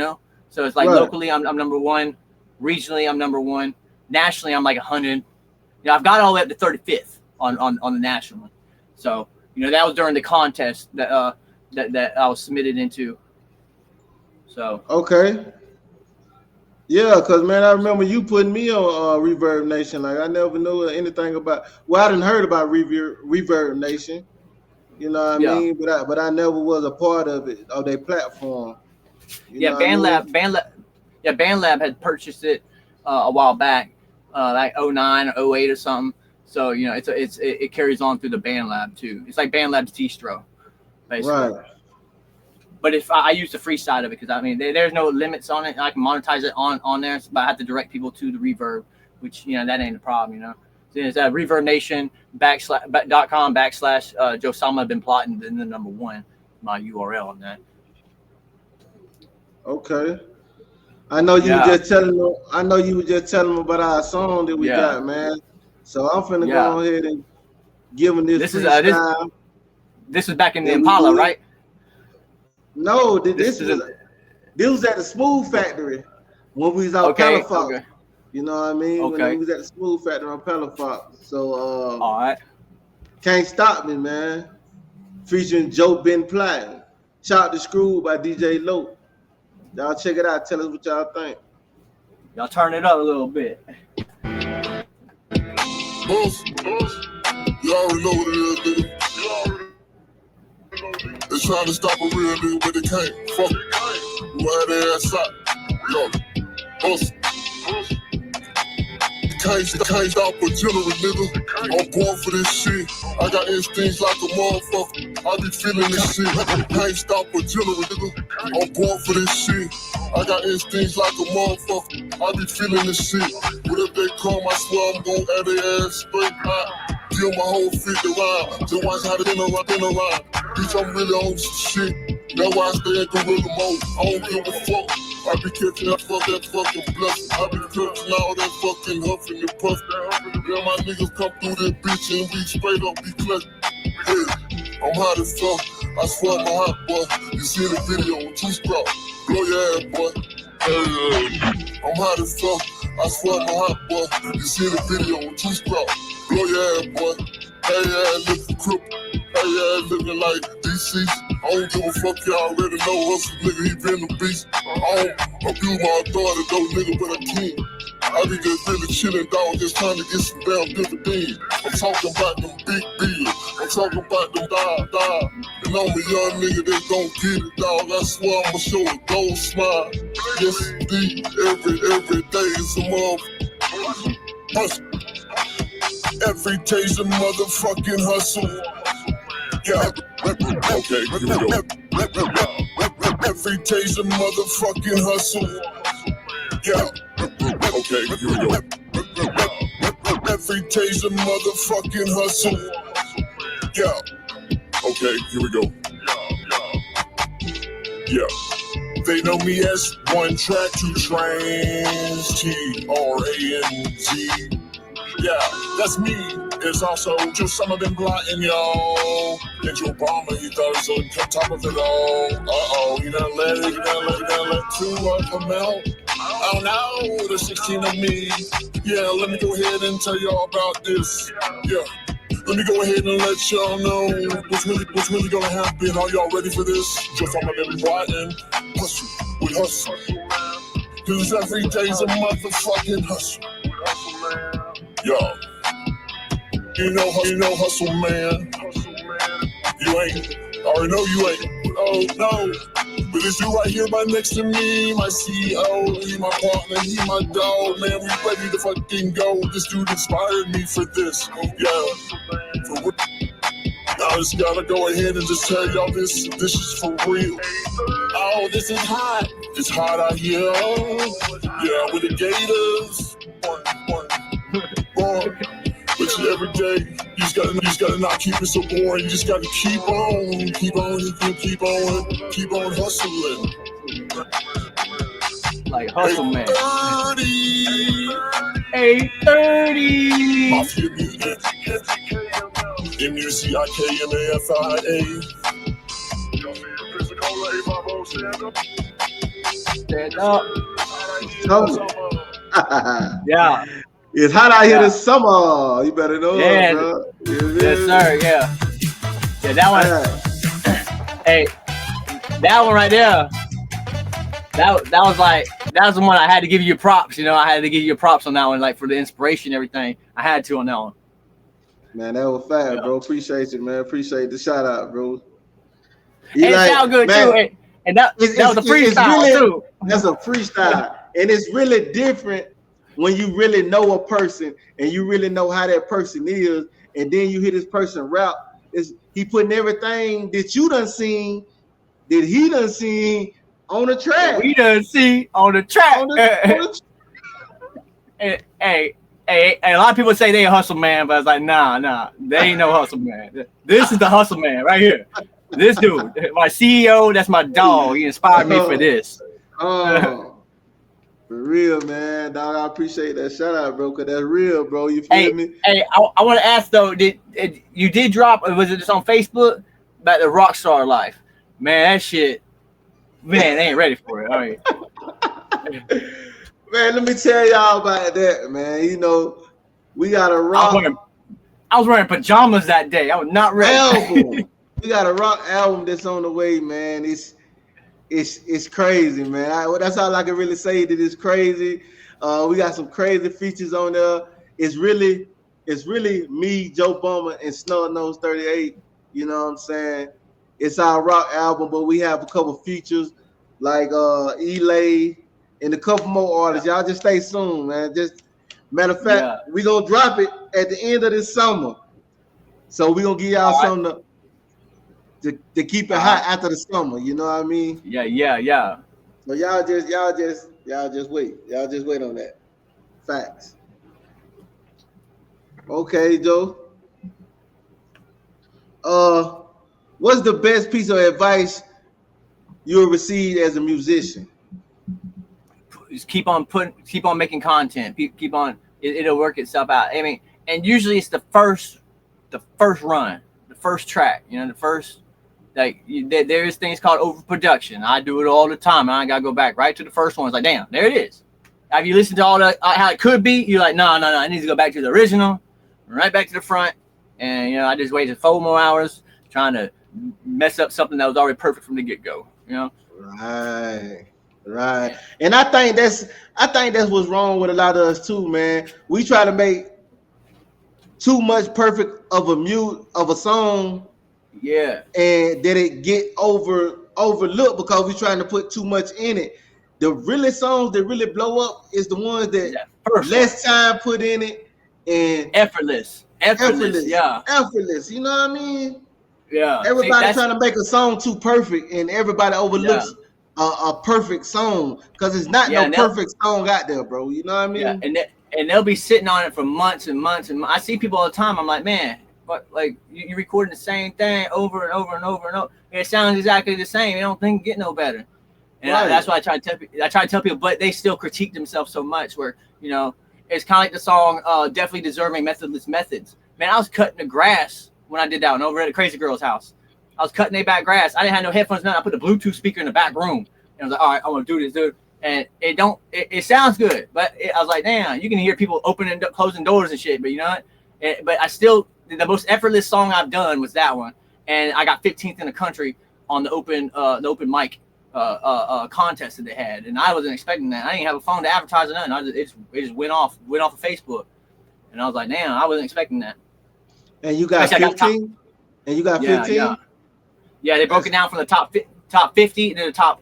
So it's like locally I'm number one, regionally I'm number one, nationally I'm like 100. I've got all the way up to 35th on the national one. So that was during the contest that I was submitted into. So okay. Yeah, because, man, I remember you putting me on Reverb Nation. Like, I never knew anything about. Well, I didn't heard about Reverb Nation. You know what I mean? But I never was a part of it, of their platform. BandLab had purchased it a while back, like 09 or 08 or something. So it carries on through the BandLab too. It's like BandLab's distro, basically. Right. But if I use the free side of it, because there's no limits on it. I can monetize it on there, but I have to direct people to the Reverb, which that ain't a problem, So it's ReverbNation.com/ Josama been plotting, then the number one, my URL on that. Okay. I know you were just telling them. I know you were just telling them about our song that we got, man. So I'm finna go ahead and give them this. This was back in the Impala, right? No, this was at the Smooth Factory when we was out Palafox. Okay. You know what I mean? Okay. When we was at the Smooth Factory on Palafox. So all right. Can't Stop Me, man. Featuring Joe Ben Plottin. Chop the Screw by DJ Loke. Y'all check it out. Tell us what y'all think. Y'all turn it up a little bit. Boss, you already know what it is, nigga. They trying to stop a real nigga, but they can't. Fuck it. Who had their ass up? Yo, boss. Can't stop a general, nigga. I'm born for this shit. I got instincts like a motherfucker. I be feeling this shit. Can't stop a general, nigga. I'm born for this shit. I got instincts like a motherfucker. I be feeling this shit. Whatever they come, I swear I'm gon' add their ass straight out. Deal my whole 50 round. Just watch how they been around. Bitch, I'm really on some shit. That's why I stay in gorilla mode. I don't give a fuck. I be catching that fucking blessing. I be catching all that fucking huffing and puffing. Yeah, my niggas come through this bitch and we straight up be clutching. Yeah, I'm hot as fuck. I swear I'm hot, boy. You see the video on two-strap. Blow your ass, boy. I'm hot as fuck. I swear I'm hot, boy. You see the video on two-strap. Blow your ass, boy. Hey, yeah, looking crook. Hey, yeah, looking like DC. I don't give a fuck, y'all already know hustle, nigga, he been the beast. I don't abuse my authority, though, nigga, but I can't. I be just really chillin', dog, just trying to get some damn dividends. I'm talking about them big bills. I'm talking about them die. And I'm a young nigga that don't get it, dog. I swear I'ma show a gold smile. Yes, indeed, every day is a hustle. Every day's a motherfucking hustle. Yeah, okay, here we go. Every day's a motherfucking hustle. Yeah, okay, here we go. Every day's a motherfucking hustle. Yeah, okay, here we go. Yeah, they know me as one track, two trains, T-R-A-N-G. Yeah, that's me. It's also Josama been blotting, y'all. And Obama, he thought he was on top of it all. He done let two come out. Oh no, the 16 of me. Yeah, let me go ahead and tell y'all about this. Yeah, let me go ahead and let y'all know what's really gonna happen. Are y'all ready for this? Josama been blotting. Hustle, we hustle. Cause every day's a motherfucking hustle. Yo, you know hustle, man. You ain't, I already know you ain't. Oh no, but this dude right here right next to me, my CEO, he my partner, he my dog, man. We ready to fucking go. This dude inspired me for this. Yeah, for what? I just gotta go ahead and just tell y'all this is for real. Oh, this is hot. It's hot out here. Yeah, with the Gators. But you every day, you just gotta not keep it so boring. You just gotta keep on hustling. Like hustle, man. 8:30. 8:30. Mafia music. MUCIKMAFIA. Stand up. Yeah. It's hot out here this summer. You better know it, bro. Yes, sir. Yeah, that one. Hey, that one right there. That was the one I had to give you props. You know, I had to give you props on that one, like for the inspiration, and everything. I had to on that one. Man, that was fast, bro. Appreciate you, man. Appreciate the shout out, bro. And it sound good too. And that was a freestyle too. That's a freestyle, and it's really different when you really know a person and you really know how that person is, and then you hear this person rap. He putting everything that you done seen, that he done seen on the track. We done see on the track. Hey, a lot of people say they a hustle man, but it's like, nah, they ain't no hustle man. This is the hustle man right here. This dude, my CEO, that's my dog. He inspired me for this. Oh, for real, man. Dog, I appreciate that shout out, bro, because that's real, bro. You feel me? Hey, I want to ask though, you did drop, was it just on Facebook, about the rock star life? Man, that shit, man, they ain't ready for it. All right. Man, let me tell y'all about that, man. You know, we got a rock. I was wearing pajamas that day. I was not ready. Album. We got a rock album that's on the way, man. It's crazy, man. That's all I can really say. That it's crazy. We got some crazy features on there. It's really me, Joe Bummer, and Snug Nose 38. You know what I'm saying? It's our rock album, but we have a couple features like Elay and a couple more artists. Y'all just stay tuned, man. Just matter of fact, we gonna drop it at the end of this summer. So we gonna give y'all something to keep it hot after the summer. You know what I mean? Yeah. So y'all just Y'all just wait. Y'all just wait on that. Facts. Okay, Joe. What's the best piece of advice you'll receive as a musician? Just keep on making content. Keep on. It'll work itself out. I mean, and usually it's the first run, the first track. You know, the first. Like there is things called overproduction. I do it all the time. And I gotta go back right to the first one. It's like, damn, there it is. Have you listened to all the how it could be? You're like, no. I need to go back to the original, right back to the front. And I just wasted 4 more hours trying to mess up something that was already perfect from the get go. Right. And I think that's what's wrong with a lot of us too, man. We try to make too much perfect of a song. Yeah. And that it get overlooked because we're trying to put too much in it. The really songs that really blow up is the ones that less time put in it and effortless. Yeah. Effortless. You know what I mean? Yeah. Everybody trying to make a song too perfect, and everybody overlooks a perfect song because it's not no perfect song out there, bro. You know what I mean? Yeah. And they'll be sitting on it for months and months and I see people all the time. I'm like, man. But like you recording the same thing over and over and over and over. It sounds exactly the same. I don't think it get no better. And that's why I try to tell people, but they still critique themselves so much where, it's kind of like the song Definitely Deserving Methodless Methods. Man, I was cutting the grass when I did that one over at the Crazy Girl's house. I was cutting their back grass. I didn't have no headphones, nothing. I put the Bluetooth speaker in the back room. And I was like, all right, I'm going to do this, dude. And it sounds good. But I was like, damn, you can hear people opening, closing doors and shit. But you know what? But I still... The most effortless song I've done was that one, and I got 15th in the country on the open mic contest that they had, and I wasn't expecting that. I didn't have a phone to advertise or nothing. It just went off of Facebook, and I was like, damn, I wasn't expecting that. And you got 15. And you got 15. Yeah, they broke it down from the top 50, then the top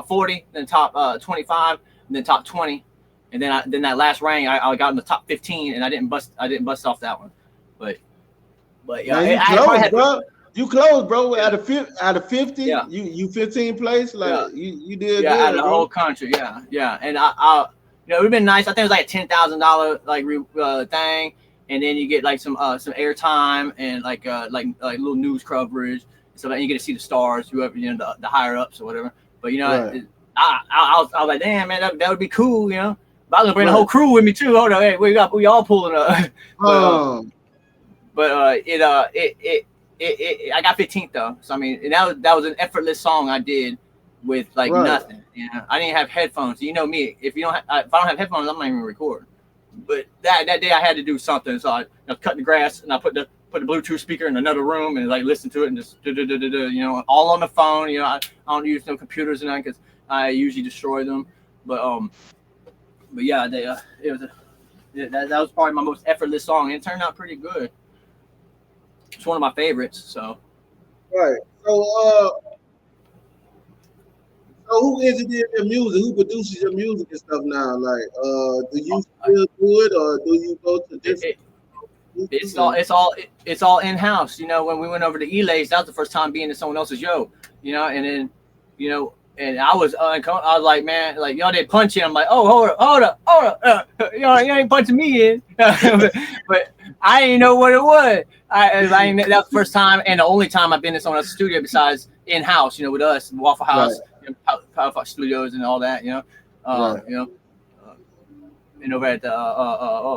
40, then the top 25, and then top 20, and then that last rank I got in the top 15, and I didn't bust off that one, But yeah, man, you closed, bro. Out of 50, yeah. you 15th place. Like you did, yeah, good, out of the whole country, yeah. And I it would have been nice. I think it was like a $10,000 like thing, and then you get like some airtime and like little news coverage, so that you get to see the stars, whoever the higher ups or whatever. But I was like, damn, man, that would be cool, But I was gonna bring the whole crew with me too. Hold on, hey, we all pulling up. But I got 15th though. So I mean, and that was an effortless song I did with nothing. I didn't have headphones. So, me. If I don't have headphones, I'm not even recording. But that day I had to do something. So I was cutting the grass and I put the Bluetooth speaker in another room and like listen to it and just all on the phone. I don't use no computers and that because I usually destroy them. But yeah, it was that was probably my most effortless song. And it turned out pretty good. It's one of my favorites. So right. So who engineers your music? Who produces your music and stuff now? Like, do you still do it or do you go to different? It's all in house. When we went over to Elays, that was the first time being in someone else's and then and I was like, man, like y'all did punch in. I'm like, oh, hold up, you ain't punching me in, but I didn't know what it was. That was the first time and the only time I've been in someone else's studio besides in house, with us, Waffle House, Power Fox Studios, and all that, and over at the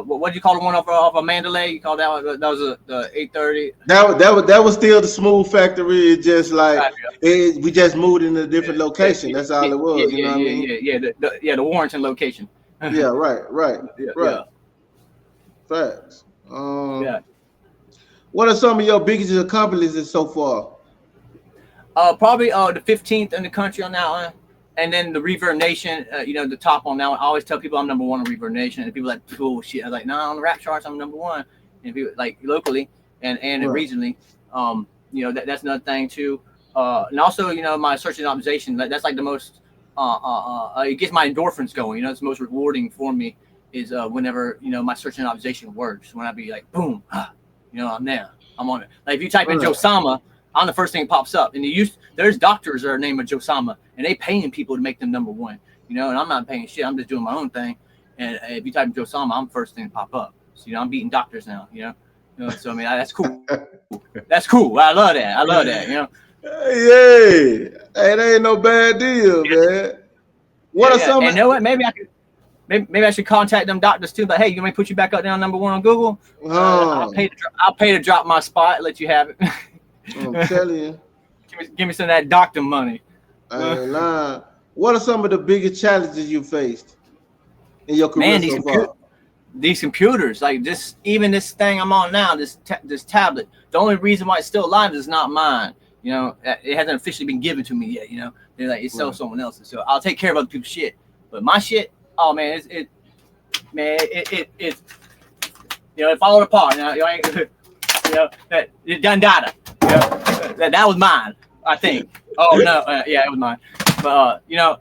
what do you call the one off of Mandalay? You call that one? That was the 830. That was still the Smooth Factory. It just like we just moved in a different location. That's all it was. You know what I mean? The Warrenton location. Yeah, right. Yeah. Facts. What are some of your biggest accomplishments so far? Probably the 15th in the country on that one. And then the Reverb Nation, the top on that one. I always tell people I'm number one on Reverb Nation, and people are like, bullshit. I was like, no, on the rap charts, I'm number one. And people like locally and regionally, that's another thing too. And also, my search and optimization. That's like the most. It gets my endorphins going. It's the most rewarding for me is whenever my search and optimization works. When I be like, boom, I'm there, I'm on it. Like if you type in Josama, I'm the first thing that pops up. And there's doctors that are named Josama, and they paying people to make them number one. you know, and I'm not paying shit. I'm just doing my own thing. And if you type in Josama, I'm first thing to pop up. So, you know, I'm beating doctors now, you know. So I mean, that's cool. That's cool. I love that, you know. Yeah, hey, that ain't no bad deal, man. What are some? And you know what? Maybe I should contact them doctors too. But hey, you want me to put you back up down number 1 on Google? I'll pay to drop my spot. Let you have it. I'm telling you. Give me some of that doctor money. I ain't lying. What are some of the biggest challenges you faced in your career so far? These computers, like this thing I'm on now, this tablet. The only reason why it's still alive is not mine. You know, it hasn't officially been given to me yet. You know, they're like, it's sells someone else's. So I'll take care of other people's shit. But my shit, oh man, it you know, it falling apart. You know, that it done data. You know, that was mine, I think. Oh no, yeah, it was mine. But you know,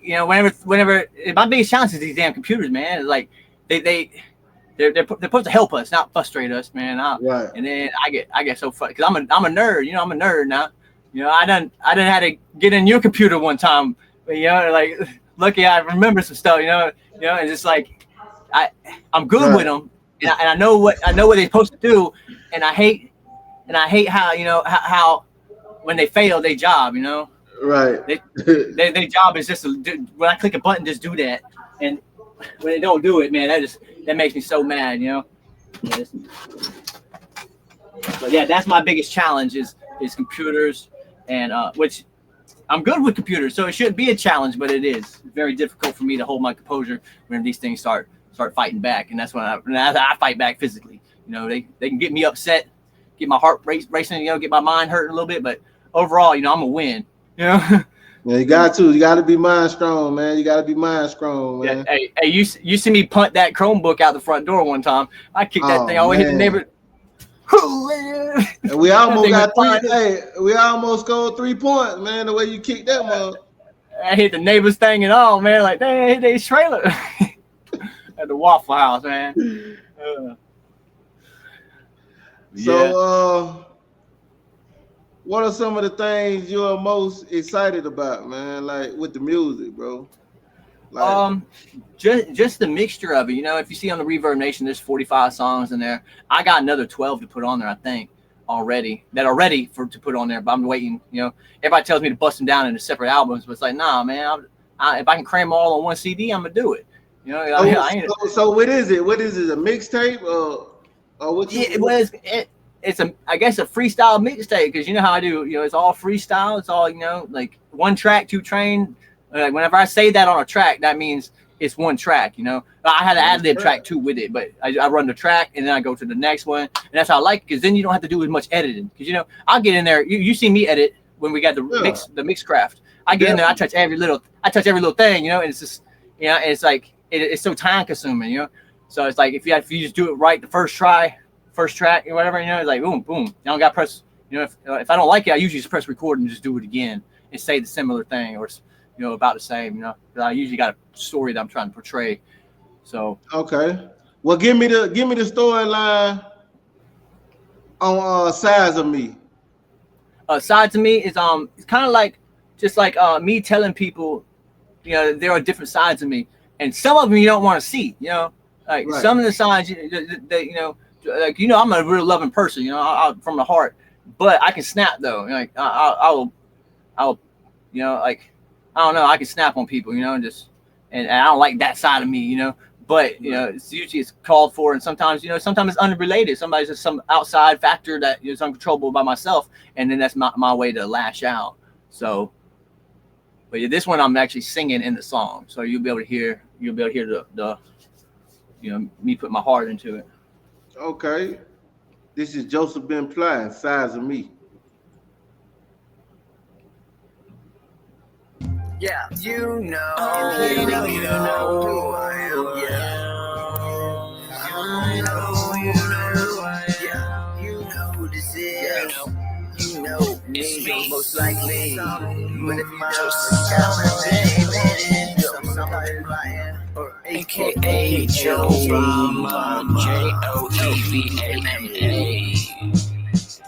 you know, whenever my biggest challenge is these damn computers, man. It's like they're supposed to help us, not frustrate us, man. Right. And then I get so fucked because I'm a nerd. You know, I'm a nerd now. You know, I done had to get in your computer one time. But, you know, like lucky I remember some stuff. You know, and just like I'm good with them, and I know what they're supposed to do, and I hate how, you know, how when they fail their job, you know. Right. Their job is just when I click a button, just do that. And when they don't do it, man, that makes me so mad, you know. But yeah, that's my biggest challenge is computers, and which I'm good with computers, so it shouldn't be a challenge, but it is very difficult for me to hold my composure when these things start fighting back, and that's when I fight back physically. You know, they can get me upset, get my heart racing, you know, get my mind hurting a little bit, but overall, you know, I'm gonna win. You know? Yeah, you got to be mind strong, man. You got to be mind strong, man. Yeah, hey, you see me punt that Chromebook out the front door one time. I kicked that thing. I always hit the neighbor. And we almost got 3. Hey, we almost scored 3 points, man. The way you kicked that one. I hit the neighbor's thing and all, man. Like, they hit their trailer at the Waffle House, man. So, what are some of the things you're most excited about, man? Like with the music, bro. Like, just the mixture of it. You know, if you see on the Reverb Nation, there's 45 songs in there. I got another 12 to put on there, I think, already that are ready to put on there. But I'm waiting. You know, everybody tells me to bust them down into separate albums, but it's like, nah, man. If I can cram them all on one CD, I'm gonna do it. You know, so what is it? What is it? A mixtape or what? It's I guess a freestyle mixtape, because you know how I do. You know, it's all freestyle. It's all, you know, like 1 track, 2 train. Like whenever I say that on a track, that means it's 1 track. You know, I had an ad-lib track too with it, but I run the track and then I go to the next one, and that's how I like it, because then you don't have to do as much editing. Because, you know, I'll get in there. You see me edit when we got the Mixcraft. I get in there. I touch every little thing. You know, and it's just, you know, and it's like it's so time consuming. You know, so it's like if you just do it right the first track or whatever, you know, it's like boom, boom. You don't got to press, you know, if I don't like it, I usually just press record and just do it again and say the similar thing, or, you know, about the same, you know, because I usually got a story that I'm trying to portray. So okay, well, give me the storyline on Size of Me. Sides of Me is it's kind of like just like me telling people, you know, there are different sides of me, and some of them you don't want to see, you know, like some of the sides that, you know. Like, you know, I'm a real loving person, you know, I from the heart, but I can snap though. Like I'll, you know, like, I don't know, I can snap on people, you know, and I don't like that side of me, you know. But, you know, it's called for, and sometimes, you know, sometimes it's unrelated. Somebody's just some outside factor that is uncontrollable by myself, and then that's my way to lash out. So, but yeah, this one I'm actually singing in the song, so you'll be able to hear the you know, me put my heart into it. Okay, this is Joseph Ben Plottin, Size of Me. Yeah, you know who I am. Yeah, you know who this is. You know me, most likely. But if you don't, or AKA Josama,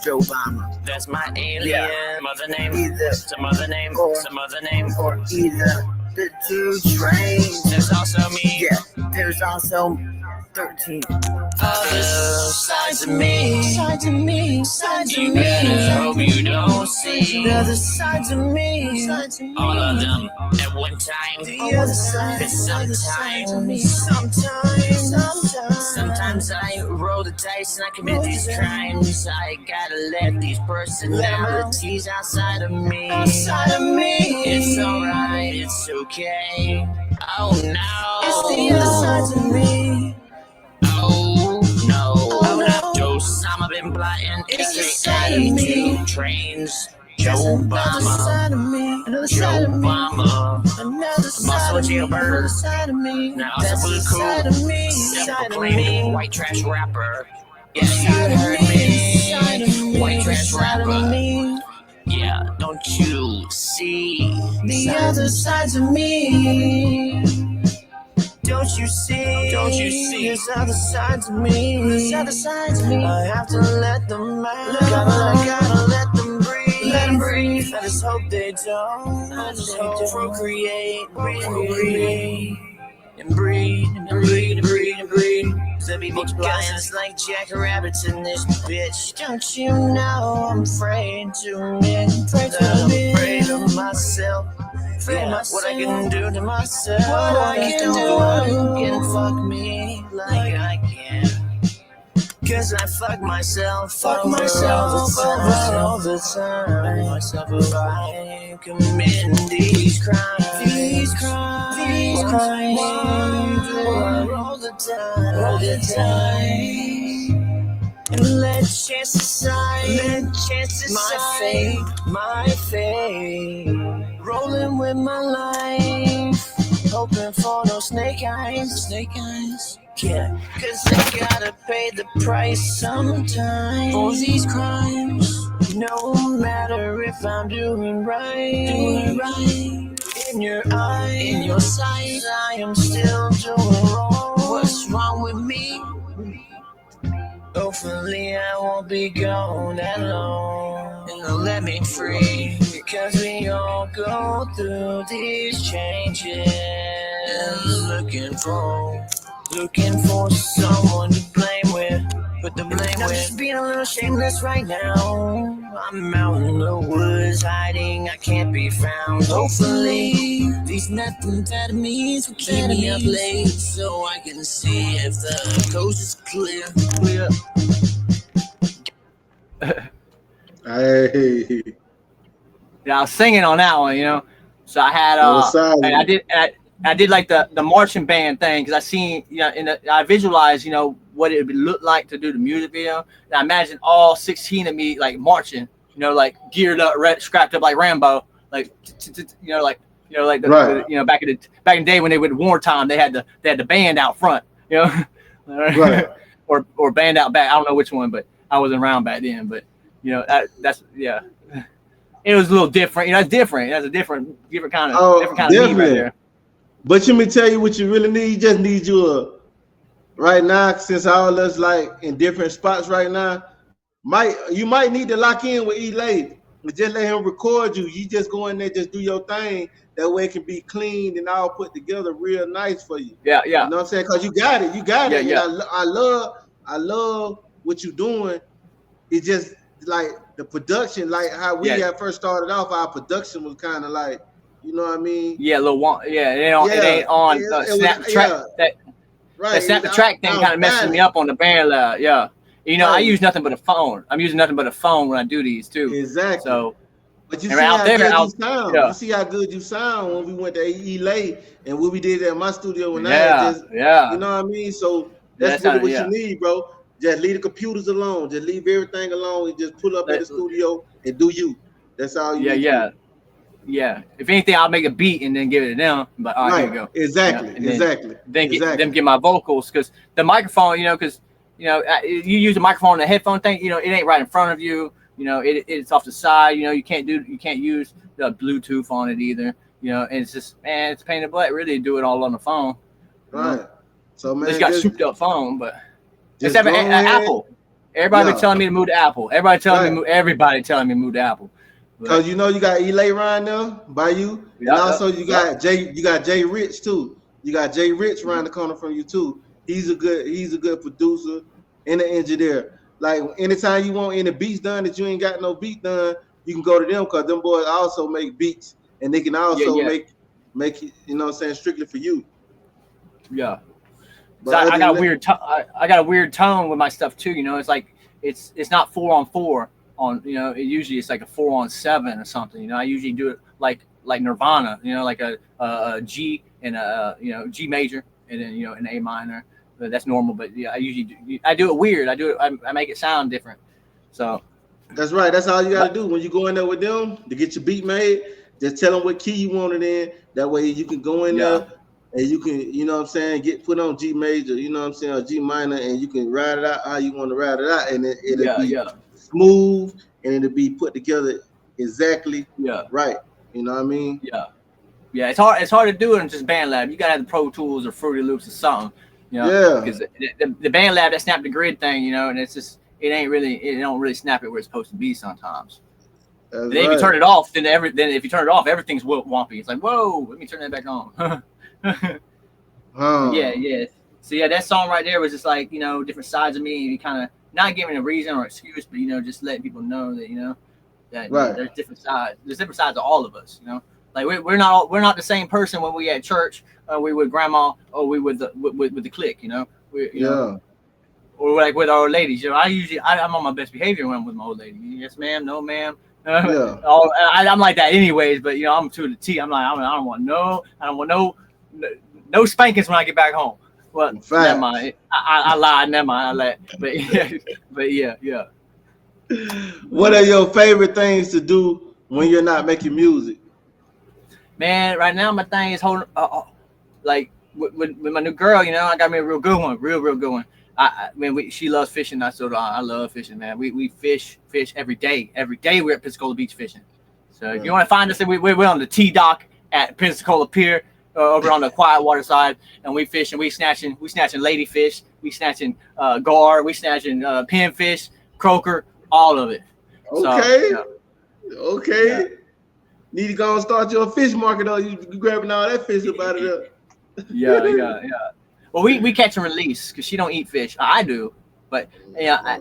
Josama. Josama. that's my alien. Mother name, some other name, some other name, or either the two trains. There's also me. Yeah, there's also 13 other sides of me. Sides of me. Sides of me. Hope you don't see the other sides of me. All of them at one time. The other side. Sometimes I roll the dice and I commit these crimes. I gotta let these personalities outside of me. It's alright, it's okay. Oh no, it's the other sides of me. Oh no, Josama been plotting. It's the two trains. Josama, muscle jailbird. Now also blue cool, simple clean, white trash rapper. Yeah, you heard me. White trash rapper. Yeah, don't you see the other sides of me? Don't you see? There's other sides of me. I have to let them out. Gotta let them breathe. I just hope they don't. I just hope to procreate and breed. There be multiplying like jackrabbits in this bitch. Don't you know I'm afraid to admit that I'm afraid of myself. What I can do to myself. What I can fuck me like I can. Cause I fuck myself all the time. I commit these crimes. All the time. And let chance decide. My fate. Rolling with my life. Hoping for no snake eyes. Yeah, cause I gotta pay the price sometime for these crimes. No matter if I'm doing right. In your eyes, in your sight, I am still doing wrong. What's wrong with me? Hopefully I won't be gone that long. And they'll let me free. Because we all go through these changes. Looking for someone to blame with. But the blame with just being a little shameless right now. I'm out in the woods hiding, I can't be found. Hopefully these methamphetamines will keep me up late, so I can see if the coast is clear. Hey. Yeah, I was singing on that one, you know. So I had I did like the marching band thing because I seen, you know, I visualized, you know, what it would look like to do the music video. And I imagine all 16 of me like marching, you know, like geared up, strapped up like Rambo, like back in the day when they would wartime, they had the band out front, you know, right. or band out back. I don't know which one, but I wasn't around back then. But you know, that's yeah. It was a little different, you know. It's different. That's a different kind of me right there. But let me tell you what you really need. You just need right now, since all us like in different spots right now. You might need to lock in with Elay and just let him record you. You just go in there, just do your thing. That way it can be cleaned and all put together real nice for you. Yeah. You know what I'm saying? Because you got it. Yeah. And I love what you're doing. It's just like the production, like how we had first started off. Our production was kind of like, you know what I mean? Yeah, it ain't on snap the track. That snap the track thing kind of messes me up on the band lab. Yeah. You know, I use nothing but a phone. I'm using nothing but a phone when I do these too. Exactly. So, but you see how good you sound. Yeah. You see how good you sound when we went to Elay and what we did at my studio when you know what I mean? So that's really what you need, bro. Just leave the computers alone. Just leave everything alone and just pull up at the studio and do you. That's all you need to do. Yeah. If anything, I'll make a beat and then give it to them. But all right, here we go. Exactly. Then get my vocals, because the microphone, you know, because you know you use a microphone and a headphone thing. You know, it ain't right in front of you. You know, it's off the side. You know, you can't use the Bluetooth on it either. You know, and it's just, man, it's a pain in the butt really to do it all on the phone. Right. So man, it's got a souped up phone, but it's having an Apple. Everybody Yeah. been telling me to move to Apple. Everybody telling Right. me everybody telling me to move to Apple. But, Cause you know you got Elay Ryan there by you, Yeah, and also yeah, you got Jay Rich too. You got Jay Rich around the corner from you too. He's a good producer and an engineer. Like anytime you want any beats done that you ain't got no beat done, you can go to them because them boys also make beats and they can also yeah. make it, you know what I'm saying, strictly for you. Yeah. But I other got a than weird I got a weird tone with my stuff too. You know, it's like it's not 4-on-4 on. You know, usually it's like a 4-on-7 or something. You know, I usually do it like Nirvana. You know, like a G and a G major and then an A minor. But that's normal. But yeah, I do it weird. I make it sound different. So that's right. That's all you got to do when you go in there with them to get your beat made. Just tell them what key you want it in. That way you can go in yeah, there and you can, you know what I'm saying, get put on G major, you know what I'm saying, or G minor, and you can ride it out how you want to ride it out, and it'll be yeah. smooth and it'll be put together exactly Yeah. right. You know what I mean? Yeah. Yeah, it's hard. It's hard to do it in just BandLab. You gotta have the Pro Tools or Fruity Loops or something. You know, Yeah. because the BandLab that snap the grid thing, and it's just it don't really snap it where it's supposed to be sometimes. That's And then if you turn it off, then if you turn it off, everything's wompy. It's like, whoa, let me turn that back on. Huh. Yeah. So yeah, that song right there was just like different sides of me, and you kind of not giving a reason or excuse, but just letting people know that that Right. there's different sides. There's different sides of all of us. Like we're not the same person when we at church, we with grandma, or we with the clique. Yeah. Or like with our old ladies. I'm on my best behavior when I'm with my old lady. Yes, ma'am. No, ma'am. Yeah. I'm like that anyways. But I'm to the T. I'm like I don't want no spankings when I get back home. Well, Facts. never mind. I lied. Never mind. I lied. But yeah. What are your favorite things to do when you're not making music? Man, right now my thing is holding, like with my new girl. I got me a real good one, real good one. She loves fishing. I love fishing, man. We fish every day. Every day we're at Pensacola Beach fishing. So if you want to find us, we're on the T dock at Pensacola Pier, over on the quiet water side, and we fish and we snatching ladyfish, we snatching gar, we snatching pinfish, croaker, all of it. Okay. So, Okay. Yeah. Need to go and start your fish market, or you grabbing all that fish up out of there. Yeah. Well, we catch and release because she don't eat fish. I do, but I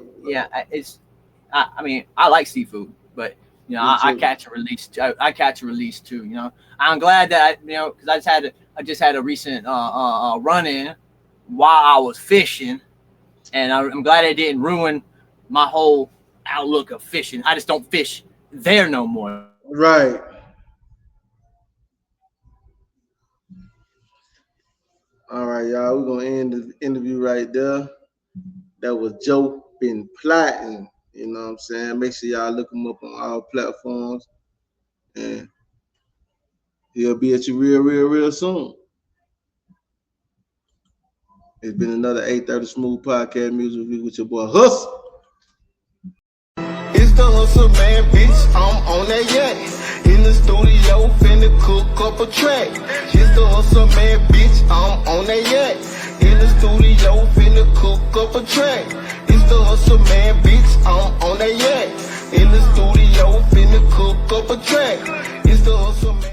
mean, I like seafood, but I catch and release. I catch and release too. I'm glad that because I just had a recent run in while I was fishing, and I'm glad it didn't ruin my whole outlook of fishing. I just don't fish there no more. Right. All right, y'all. We're gonna end the interview right there. That was Joe been Plottin. You know what I'm saying? Make sure y'all look him up on all platforms. And he'll be at you real soon. It's been another 830 Smooth Podcast Music Review with your boy Hustle. It's the hustle man, bitch, I'm on that yak. In the studio, finna cook up a track. It's the hustle man, bitch, I'm on that yak. In the studio, finna cook up a track. It's the hustle man, bitch, I'm on that yak. In the studio, finna cook up a track. It's the hustle man.